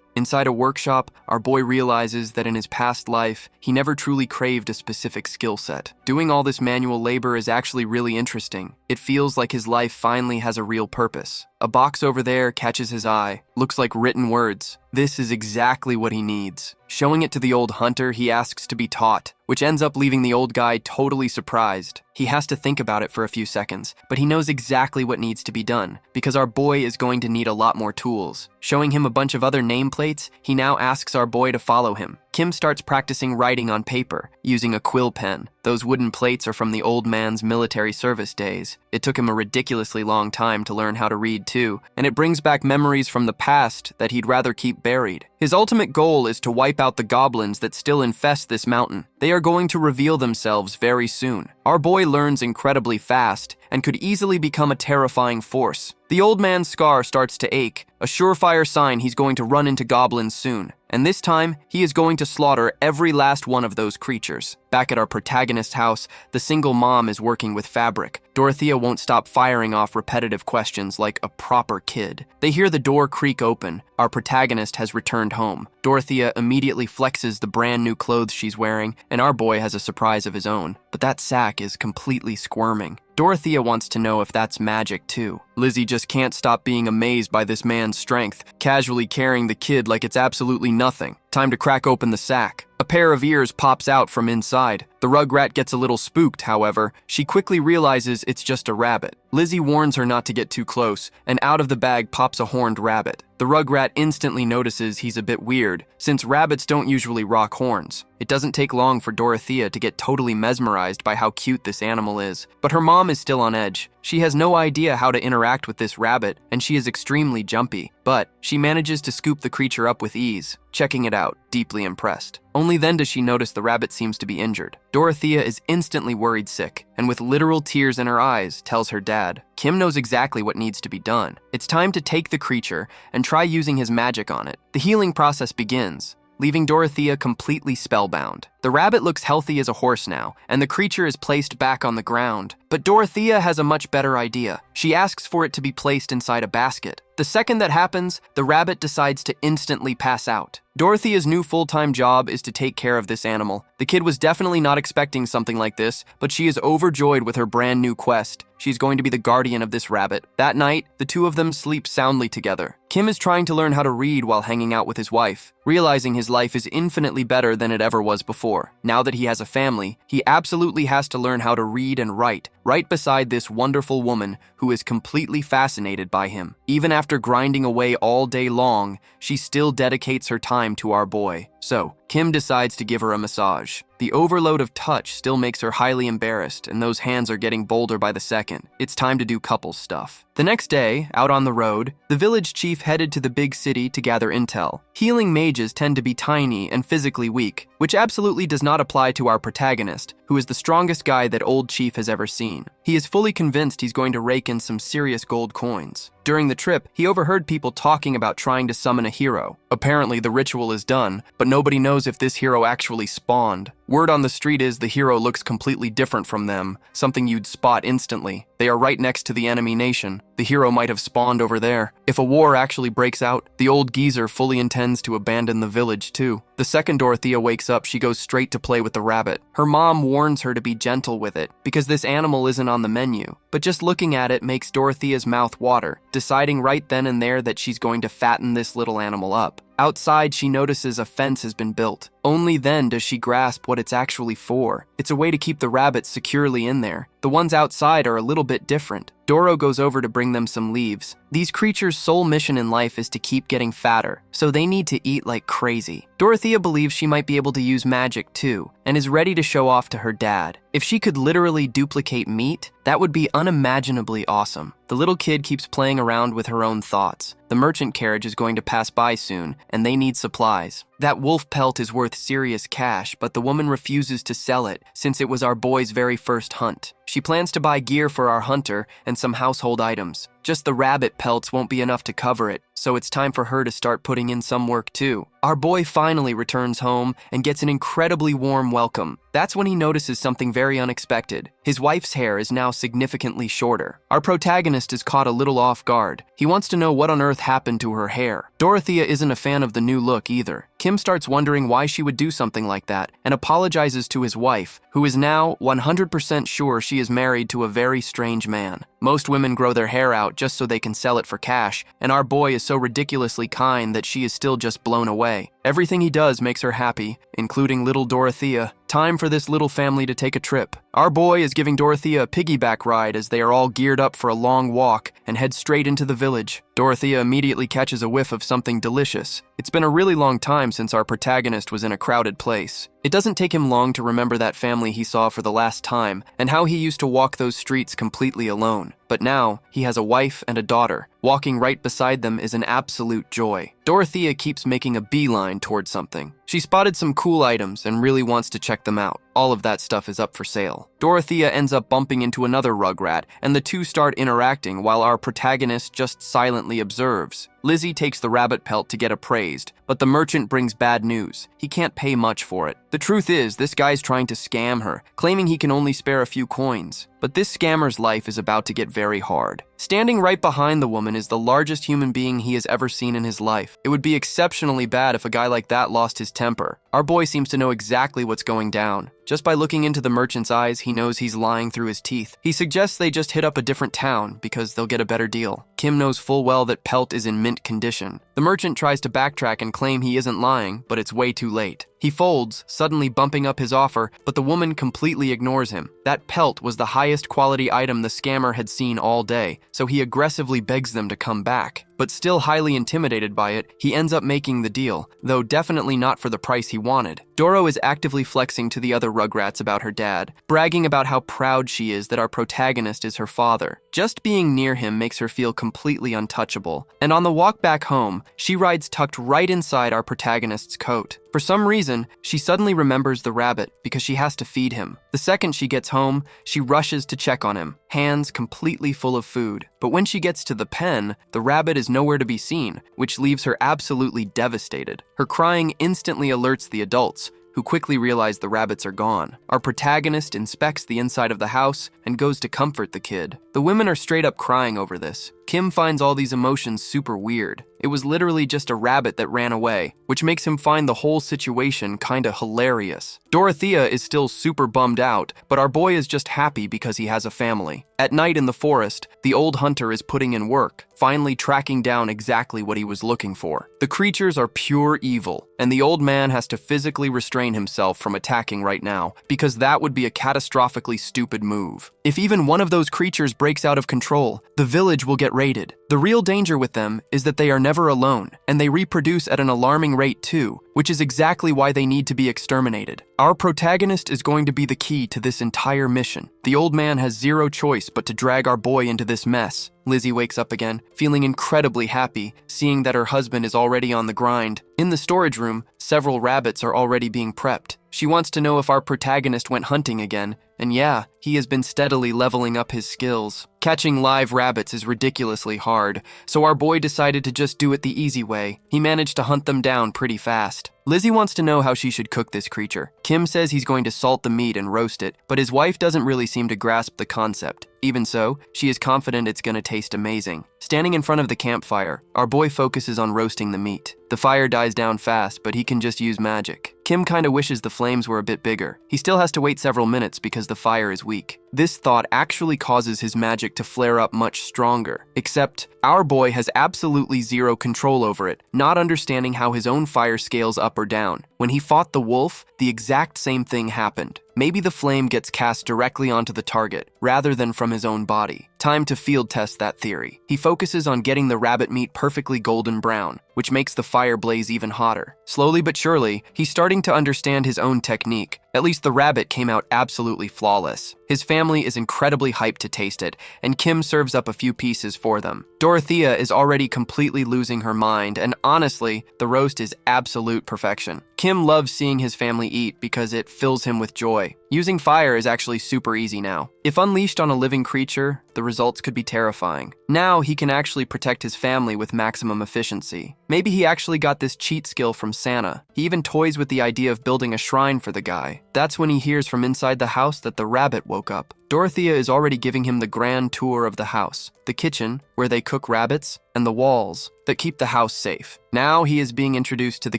Inside a workshop, our boy realizes that in his past life, he never truly craved a specific skill set. Doing all this manual labor is actually really interesting. It feels like his life finally has a real purpose. A box over there catches his eye. Looks like written words. This is exactly what he needs. Showing it to the old hunter, he asks to be taught, which ends up leaving the old guy totally surprised. He has to think about it for a few seconds, but he knows exactly what needs to be done, because our boy is going to need a lot more tools. Showing him a bunch of other nameplates, he now asks our boy to follow him. Kim starts practicing writing on paper, using a quill pen. Those wooden plates are from the old man's military service days. It took him a ridiculously long time to learn how to read too, and it brings back memories from the past that he'd rather keep buried. His ultimate goal is to wipe out the goblins that still infest this mountain. They are going to reveal themselves very soon. Our boy learns incredibly fast and could easily become a terrifying force. The old man's scar starts to ache, a surefire sign he's going to run into goblins soon. And this time, he is going to slaughter every last one of those creatures. Back at our protagonist's house, the single mom is working with fabric. Dorothea won't stop firing off repetitive questions like a proper kid. They hear the door creak open. Our protagonist has returned home. Dorothea immediately flexes the brand new clothes she's wearing, and our boy has a surprise of his own. But that sack is completely squirming. Dorothea wants to know if that's magic too. Lizzie just can't stop being amazed by this man's strength, casually carrying the kid like it's absolutely nothing. Time to crack open the sack. A pair of ears pops out from inside. The rugrat gets a little spooked, however. She quickly realizes it's just a rabbit. Lizzie warns her not to get too close, and out of the bag pops a horned rabbit. The rugrat instantly notices he's a bit weird, since rabbits don't usually rock horns. It doesn't take long for Dorothea to get totally mesmerized by how cute this animal is, but her mom is still on edge. She has no idea how to interact with this rabbit, and she is extremely jumpy, but she manages to scoop the creature up with ease, checking it out, deeply impressed. Only then does she notice the rabbit seems to be injured. Dorothea is instantly worried sick, and with literal tears in her eyes, tells her dad. Kim knows exactly what needs to be done. It's time to take the creature and try using his magic on it. The healing process begins, leaving Dorothea completely spellbound. The rabbit looks healthy as a horse now, and the creature is placed back on the ground. But Dorothea has a much better idea. She asks for it to be placed inside a basket. The second that happens, the rabbit decides to instantly pass out. Dorothea's new full-time job is to take care of this animal. The kid was definitely not expecting something like this, but she is overjoyed with her brand new quest. She's going to be the guardian of this rabbit. That night, the two of them sleep soundly together. Kim is trying to learn how to read while hanging out with his wife, realizing his life is infinitely better than it ever was before. Now that he has a family, he absolutely has to learn how to read and write, right beside this wonderful woman who is completely fascinated by him. Even after grinding away all day long, she still dedicates her time to our boy. So, Kim decides to give her a massage. The overload of touch still makes her highly embarrassed, and those hands are getting bolder by the second. It's time to do couples stuff. The next day, out on the road, the village chief headed to the big city to gather intel. Healing mages tend to be tiny and physically weak, which absolutely does not apply to our protagonist, who is the strongest guy that old chief has ever seen. He is fully convinced he's going to rake in some serious gold coins. During the trip, he overheard people talking about trying to summon a hero. Apparently, the ritual is done, but nobody knows if this hero actually spawned. Word on the street is the hero looks completely different from them, something you'd spot instantly. They are right next to the enemy nation. The hero might have spawned over there. If a war actually breaks out, the old geezer fully intends to abandon the village too. The second Dorothea wakes up, she goes straight to play with the rabbit. Her mom warns her to be gentle with it, because this animal isn't on the menu. But just looking at it makes Dorothea's mouth water, deciding right then and there that she's going to fatten this little animal up. Outside, she notices a fence has been built. Only then does she grasp what it's actually for. It's a way to keep the rabbits securely in there. The ones outside are a little bit different. Doro goes over to bring them some leaves. These creatures' sole mission in life is to keep getting fatter, so they need to eat like crazy. Dorothea believes she might be able to use magic too, and is ready to show off to her dad. If she could literally duplicate meat, that would be unimaginably awesome. The little kid keeps playing around with her own thoughts. The merchant carriage is going to pass by soon, and they need supplies. That wolf pelt is worth serious cash, but the woman refuses to sell it since it was our boy's very first hunt. She plans to buy gear for our hunter and some household items. Just the rabbit pelts won't be enough to cover it, so it's time for her to start putting in some work too. Our boy finally returns home and gets an incredibly warm welcome. That's when he notices something very unexpected. His wife's hair is now significantly shorter. Our protagonist is caught a little off guard. He wants to know what on earth happened to her hair. Dorothea isn't a fan of the new look either. Kim starts wondering why she would do something like that and apologizes to his wife, who is now 100% sure she is married to a very strange man. Most women grow their hair out just so they can sell it for cash, and our boy is so ridiculously kind that she is still just blown away. Everything he does makes her happy, including little Dorothea. Time for this little family to take a trip. Our boy is giving Dorothea a piggyback ride as they are all geared up for a long walk and head straight into the village. Dorothea immediately catches a whiff of something delicious. It's been a really long time since our protagonist was in a crowded place. It doesn't take him long to remember that family he saw for the last time and how he used to walk those streets completely alone. But now, he has a wife and a daughter. Walking right beside them is an absolute joy. Dorothea keeps making a beeline towards something. She spotted some cool items and really wants to check them out. All of that stuff is up for sale. Dorothea ends up bumping into another rugrat, and the two start interacting while our protagonist just silently observes. Lizzie takes the rabbit pelt to get appraised, but the merchant brings bad news. He can't pay much for it. The truth is, this guy's trying to scam her, claiming he can only spare a few coins. But this scammer's life is about to get very hard. Standing right behind the woman is the largest human being he has ever seen in his life. It would be exceptionally bad if a guy like that lost his temper. Our boy seems to know exactly what's going down. Just by looking into the merchant's eyes, he knows he's lying through his teeth. He suggests they just hit up a different town because they'll get a better deal. Kim knows full well that Pelt is in mint condition. The merchant tries to backtrack and claim he isn't lying, but it's way too late. He folds, suddenly bumping up his offer, but the woman completely ignores him. That pelt was the highest quality item the scammer had seen all day, so he aggressively begs them to come back. But still highly intimidated by it, he ends up making the deal, though definitely not for the price he wanted. Doro is actively flexing to the other rugrats about her dad, bragging about how proud she is that our protagonist is her father. Just being near him makes her feel completely untouchable, and on the walk back home, she rides tucked right inside our protagonist's coat. For some reason, she suddenly remembers the rabbit because she has to feed him. The second she gets home, she rushes to check on him, hands completely full of food. But when she gets to the pen, the rabbit is nowhere to be seen, which leaves her absolutely devastated. Her crying instantly alerts the adults, who quickly realize the rabbits are gone. Our protagonist inspects the inside of the house and goes to comfort the kid. The women are straight up crying over this. Kim finds all these emotions super weird. It was literally just a rabbit that ran away, which makes him find the whole situation kinda hilarious. Dorothea is still super bummed out, but our boy is just happy because he has a family. At night in the forest, the old hunter is putting in work, finally tracking down exactly what he was looking for. The creatures are pure evil, and the old man has to physically restrain himself from attacking right now, because that would be a catastrophically stupid move. If even one of those creatures breaks out of control, the village will get raided. The real danger with them is that they are never alone, and they reproduce at an alarming rate too, which is exactly why they need to be exterminated. Our protagonist is going to be the key to this entire mission. The old man has zero choice but to drag our boy into this mess. Lizzie wakes up again, feeling incredibly happy, seeing that her husband is already on the grind. In the storage room, several rabbits are already being prepped. She wants to know if our protagonist went hunting again, and yeah, he has been steadily leveling up his skills. Catching live rabbits is ridiculously hard, so our boy decided to just do it the easy way. He managed to hunt them down pretty fast. Lizzie wants to know how she should cook this creature. Kim says he's going to salt the meat and roast it, but his wife doesn't really seem to grasp the concept. Even so, she is confident it's going to taste amazing. Standing in front of the campfire, our boy focuses on roasting the meat. The fire dies down fast, but he can just use magic. Kim kinda wishes the flames were a bit bigger. He still has to wait several minutes because the fire is weak. This thought actually causes his magic to flare up much stronger. Except, our boy has absolutely zero control over it, not understanding how his own fire scales up or down. When he fought the wolf, the exact same thing happened. Maybe the flame gets cast directly onto the target, rather than from his own body. Time to field test that theory. He focuses on getting the rabbit meat perfectly golden brown, which makes the fire blaze even hotter. Slowly but surely, he's starting to understand his own technique. At least the rabbit came out absolutely flawless. His family is incredibly hyped to taste it, and Kim serves up a few pieces for them. Dorothea is already completely losing her mind, and honestly, the roast is absolute perfection. Kim loves seeing his family eat because it fills him with joy. Using fire is actually super easy now. If unleashed on a living creature, the results could be terrifying. Now he can actually protect his family with maximum efficiency. Maybe he actually got this cheat skill from Santa. He even toys with the idea of building a shrine for the guy. That's when he hears from inside the house that the rabbit woke up. Dorothea is already giving him the grand tour of the house, the kitchen, where they cook rabbits, and the walls that keep the house safe. Now he is being introduced to the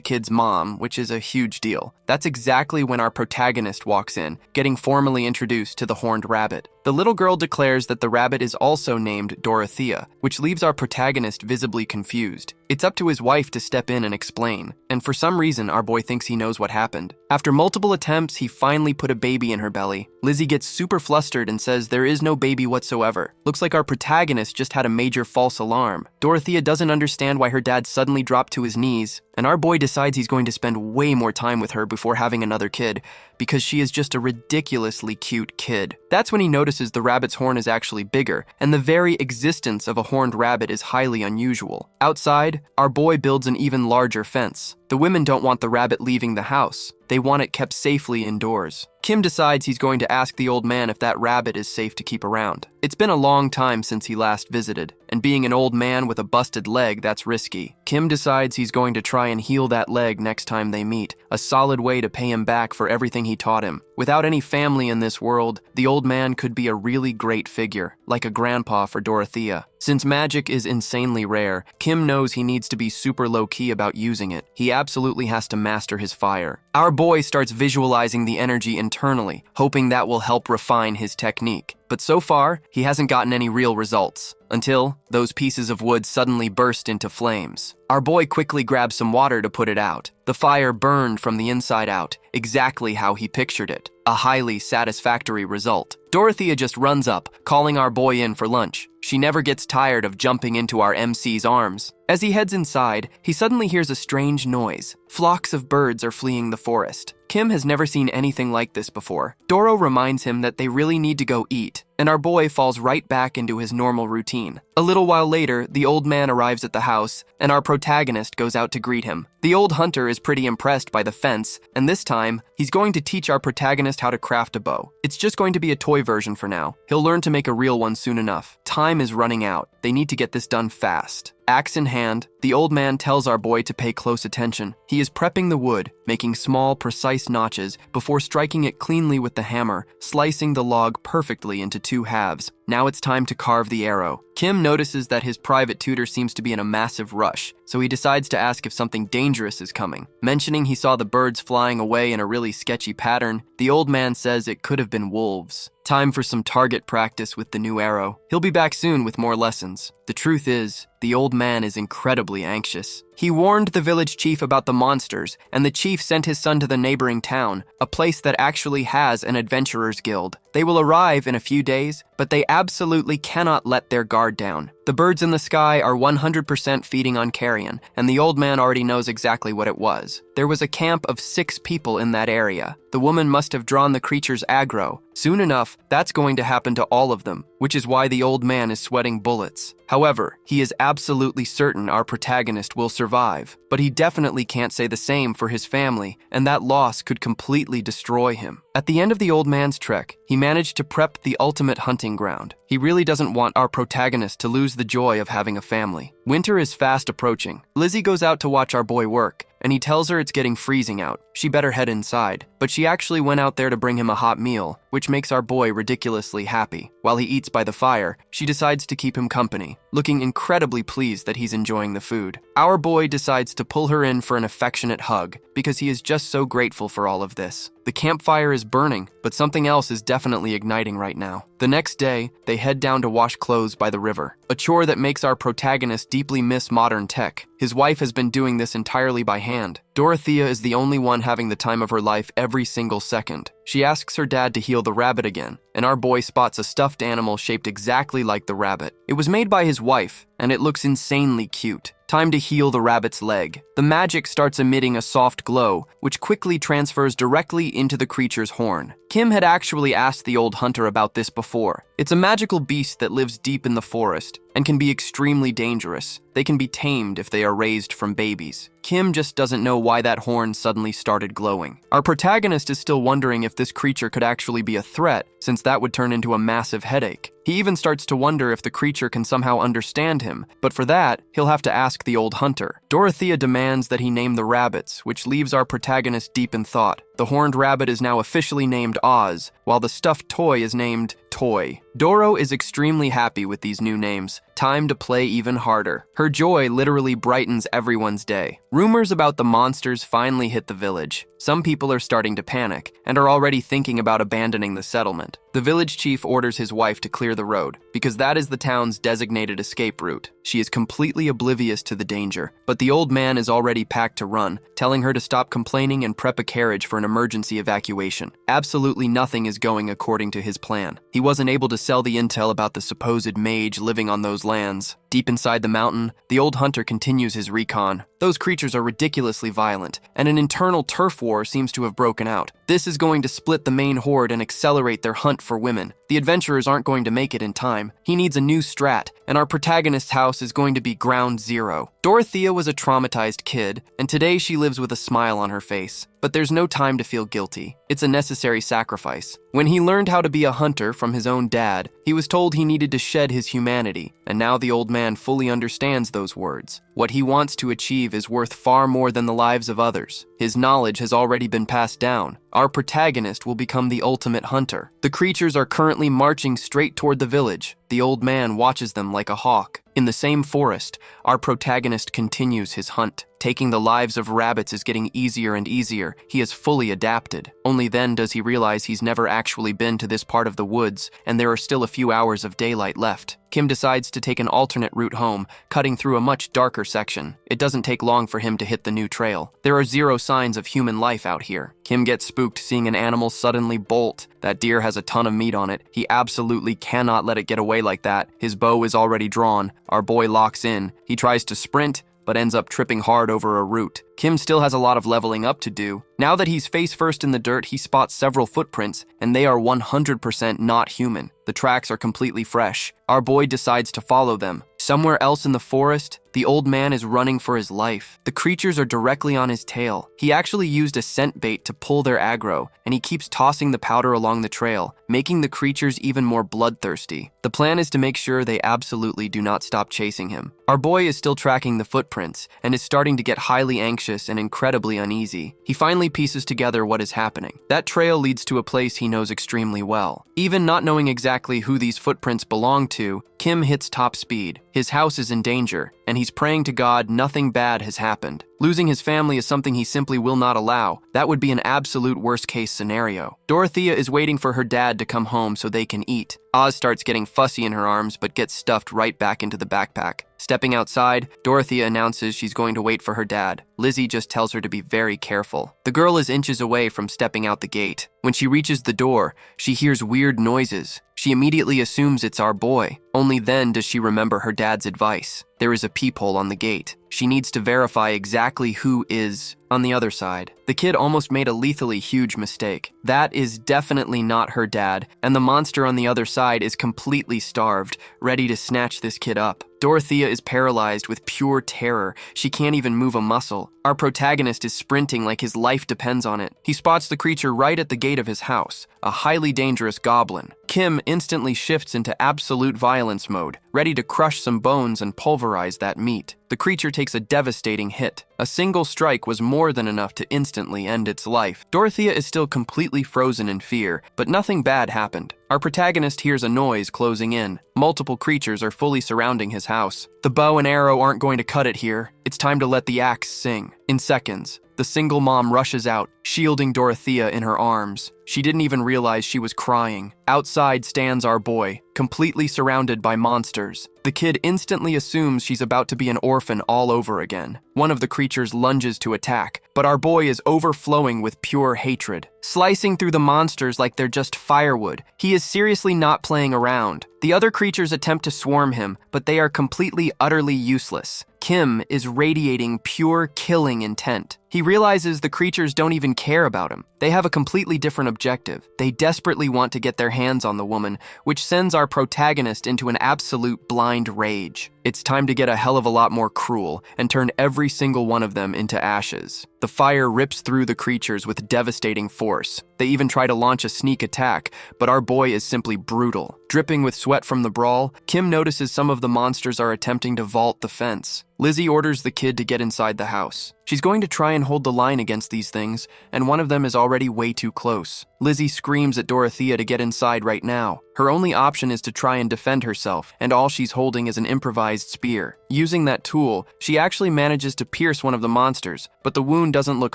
kid's mom, which is a huge deal. That's exactly when our protagonist walks in, getting formally introduced to the horned rabbit. The little girl declares that the rabbit is also named Dorothea, which leaves our protagonist visibly confused. It's up to his wife to step in and explain, and for some reason our boy thinks he knows what happened. After multiple attempts, he finally put a baby in her belly. Lizzie gets super flustered and says there is no baby whatsoever. Looks like our protagonist just had a major false alarm. Dorothea doesn't understand why her dad suddenly dropped to his knees, and our boy decides he's going to spend way more time with her before having another kid, because she is just a ridiculously cute kid. That's when he notices the rabbit's horn is actually bigger, and the very existence of a horned rabbit is highly unusual. Outside, our boy builds an even larger fence. The women don't want the rabbit leaving the house. They want it kept safely indoors. Kim decides he's going to ask the old man if that rabbit is safe to keep around. It's been a long time since he last visited, and being an old man with a busted leg, that's risky. Kim decides he's going to try and heal that leg next time they meet, a solid way to pay him back for everything he taught him. Without any family in this world, the old man could be a really great figure, like a grandpa for Dorothea. Since magic is insanely rare, Kim knows he needs to be super low-key about using it. He absolutely has to master his fire. Our boy starts visualizing the energy internally, hoping that will help refine his technique. But so far, he hasn't gotten any real results, until those pieces of wood suddenly burst into flames. Our boy quickly grabs some water to put it out. The fire burned from the inside out, exactly how he pictured it. A highly satisfactory result. Dorothea just runs up, calling our boy in for lunch. She never gets tired of jumping into our MC's arms. As he heads inside, he suddenly hears a strange noise. Flocks of birds are fleeing the forest. Kim has never seen anything like this before. Doro reminds him that they really need to go eat, and our boy falls right back into his normal routine. A little while later, the old man arrives at the house, and our protagonist goes out to greet him. The old hunter is pretty impressed by the fence, and this time, he's going to teach our protagonist how to craft a bow. It's just going to be a toy version for now. He'll learn to make a real one soon enough. Time is running out. They need to get this done fast. Axe in hand, the old man tells our boy to pay close attention. He is prepping the wood, making small, precise notches before striking it cleanly with the hammer, slicing the log perfectly into 2 halves. Now it's time to carve the arrow. Kim notices that his private tutor seems to be in a massive rush, so he decides to ask if something dangerous is coming. Mentioning he saw the birds flying away in a really sketchy pattern, the old man says it could have been wolves. Time for some target practice with the new arrow. He'll be back soon with more lessons. The truth is, the old man is incredibly anxious. He warned the village chief about the monsters, and the chief sent his son to the neighboring town, a place that actually has an adventurers guild. They will arrive in a few days, but they absolutely cannot let their guard down. The birds in the sky are 100% feeding on carrion, and the old man already knows exactly what it was. There was a camp of 6 people in that area. The woman must have drawn the creature's aggro. Soon enough, that's going to happen to all of them, which is why the old man is sweating bullets. However, he is absolutely certain our protagonist will survive, but he definitely can't say the same for his family, and that loss could completely destroy him. At the end of the old man's trek, he managed to prep the ultimate hunting ground. He really doesn't want our protagonist to lose the joy of having a family. Winter is fast approaching. Lizzie goes out to watch our boy work, and he tells her it's getting freezing out. she better head inside. But she actually went out there to bring him a hot meal, which makes our boy ridiculously happy. While he eats by the fire, she decides to keep him company, looking incredibly pleased that he's enjoying the food. Our boy decides to pull her in for an affectionate hug because he is just so grateful for all of this. The campfire is burning, but something else is definitely igniting right now. The next day, they head down to wash clothes by the river, a chore that makes our protagonist deeply miss modern tech. His wife has been doing this entirely by hand. Dorothea is the only one having the time of her life every single second. She asks her dad to heal the rabbit again, and our boy spots a stuffed animal shaped exactly like the rabbit. It was made by his wife, and it looks insanely cute. Time to heal the rabbit's leg. The magic starts emitting a soft glow, which quickly transfers directly into the creature's horn. Kim had actually asked the old hunter about this before. It's a magical beast that lives deep in the forest and can be extremely dangerous. They can be tamed if they are raised from babies. Kim just doesn't know why that horn suddenly started glowing. Our protagonist is still wondering if this creature could actually be a threat, since that would turn into a massive headache. He even starts to wonder if the creature can somehow understand him, but for that, he'll have to ask the old hunter. Dorothea demands that he name the rabbits, which leaves our protagonist deep in thought. The horned rabbit is now officially named Oz, while the stuffed toy is named Toy. Doro is extremely happy with these new names. Time to play even harder. Her joy literally brightens everyone's day. Rumors about the monsters finally hit the village. Some people are starting to panic and are already thinking about abandoning the settlement. The village chief orders his wife to clear the road, because that is the town's designated escape route. She is completely oblivious to the danger, but the old man is already packed to run, telling her to stop complaining and prep a carriage for an emergency evacuation. Absolutely nothing is going according to his plan. He wasn't able to sell the intel about the supposed mage living on those lands. Deep inside the mountain, the old hunter continues his recon. Those creatures are ridiculously violent, and an internal turf war seems to have broken out. This is going to split the main horde and accelerate their hunt for women. The adventurers aren't going to make it in time. He needs a new strat, and our protagonist's house is going to be ground zero. Dorothea was a traumatized kid, and today she lives with a smile on her face. But there's no time to feel guilty. It's a necessary sacrifice. When he learned how to be a hunter from his own dad, he was told he needed to shed his humanity, and now the old man fully understands those words. What he wants to achieve is worth far more than the lives of others. His knowledge has already been passed down. Our protagonist will become the ultimate hunter. The creatures are currently marching straight toward the village. The old man watches them like a hawk. In the same forest, our protagonist continues his hunt. Taking the lives of rabbits is getting easier and easier. He is fully adapted. Only then does he realize he's never actually been to this part of the woods, and there are still a few hours of daylight left. Kim decides to take an alternate route home, cutting through a much darker section. It doesn't take long for him to hit the new trail. There are zero signs of human life out here. Kim gets spooked seeing an animal suddenly bolt. That deer has a ton of meat on it. He absolutely cannot let it get away like that. His bow is already drawn. Our boy locks in. He tries to sprint, but ends up tripping hard over a root. Kim still has a lot of leveling up to do. Now that he's face first in the dirt, he spots several footprints, and they are 100% not human. The tracks are completely fresh. Our boy decides to follow them. Somewhere else in the forest, the old man is running for his life. The creatures are directly on his tail. He actually used a scent bait to pull their aggro, and he keeps tossing the powder along the trail, making the creatures even more bloodthirsty. The plan is to make sure they absolutely do not stop chasing him. Our boy is still tracking the footprints, and is starting to get highly anxious and incredibly uneasy. He finally pieces together what is happening. That trail leads to a place he knows extremely well. Even not knowing exactly who these footprints belong to, Kim hits top speed. His house is in danger, and he's praying to God nothing bad has happened. Losing his family is something he simply will not allow. That would be an absolute worst-case scenario. Dorothea is waiting for her dad to come home so they can eat. Oz starts getting fussy in her arms but gets stuffed right back into the backpack. Stepping outside, Dorothea announces she's going to wait for her dad. Lizzie just tells her to be very careful. The girl is inches away from stepping out the gate. When she reaches the door, she hears weird noises. She immediately assumes it's our boy. Only then does she remember her dad's advice. There is a peephole on the gate. She needs to verify exactly who is on the other side. The kid almost made a lethally huge mistake. That is definitely not her dad, and the monster on the other side is completely starved, ready to snatch this kid up. Dorothea is paralyzed with pure terror. She can't even move a muscle. Our protagonist is sprinting like his life depends on it. He spots the creature right at the gate of his house, a highly dangerous goblin. Kim instantly shifts into absolute violence mode, ready to crush some bones and pulverize that meat. The creature takes a devastating hit. A single strike was more than enough to instantly end its life. Dorothea is still completely frozen in fear, but nothing bad happened. Our protagonist hears a noise closing in. Multiple creatures are fully surrounding his house. The bow and arrow aren't going to cut it here. It's time to let the axe sing. In seconds, the single mom rushes out, shielding Dorothea in her arms. She didn't even realize she was crying. Outside stands our boy, completely surrounded by monsters. The kid instantly assumes she's about to be an orphan all over again. One of the creatures lunges to attack, but our boy is overflowing with pure hatred, slicing through the monsters like they're just firewood. He is seriously not playing around. The other creatures attempt to swarm him, but they are completely, utterly useless. Kim is radiating pure killing intent. He realizes the creatures don't even care about him. They have a completely different objective. They desperately want to get their hands on the woman, which sends our protagonist into an absolute blind rage. It's time to get a hell of a lot more cruel and turn every single one of them into ashes. The fire rips through the creatures with devastating force. They even try to launch a sneak attack, but our boy is simply brutal. Dripping with sweat from the brawl, Kim notices some of the monsters are attempting to vault the fence. Lizzie orders the kid to get inside the house. She's going to try and hold the line against these things, and one of them is already way too close. Lizzie screams at Dorothea to get inside right now. Her only option is to try and defend herself, and all she's holding is an improvised spear. Using that tool, she actually manages to pierce one of the monsters, but the wound doesn't look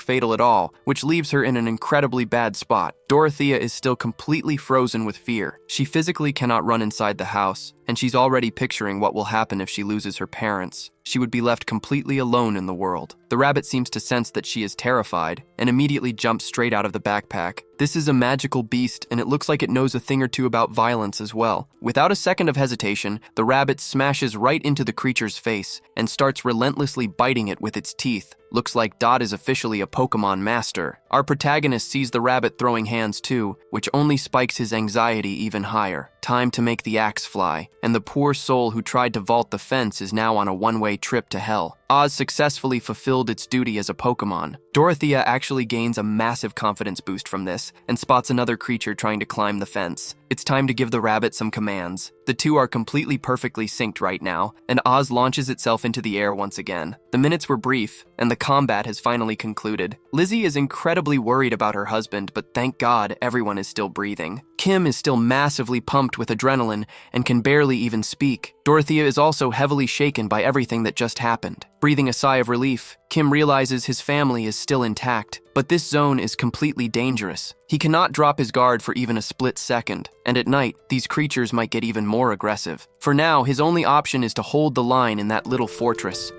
fatal at all, which leaves her in an incredibly bad spot. Dorothea is still completely frozen with fear. She physically cannot run inside the house, and she's already picturing what will happen if she loses her parents. She would be left completely alone in the world. The rabbit seems to sense that she is terrified and immediately jumps straight out of the backpack. This is a magical beast, and it looks like it knows a thing or two about violence as well. Without a second of hesitation, the rabbit smashes right into the creature's face and starts relentlessly biting it with its teeth. Looks like Dot is officially a Pokemon master. Our protagonist sees the rabbit throwing hands too, which only spikes his anxiety even higher. Time to make the axe fly, and the poor soul who tried to vault the fence is now on a one-way trip to hell. Oz successfully fulfilled its duty as a Pokemon. Dorothea actually gains a massive confidence boost from this and spots another creature trying to climb the fence. It's time to give the rabbit some commands. The two are completely perfectly synced right now, and Oz launches itself into the air once again. The minutes were brief, and the combat has finally concluded. Lizzie is incredibly worried about her husband, but thank God everyone is still breathing. Kim is still massively pumped with adrenaline and can barely even speak. Dorothea is also heavily shaken by everything that just happened. Breathing a sigh of relief, Kim realizes his family is still intact, but this zone is completely dangerous. He cannot drop his guard for even a split second, and at night, these creatures might get even more aggressive. For now, his only option is to hold the line in that little fortress.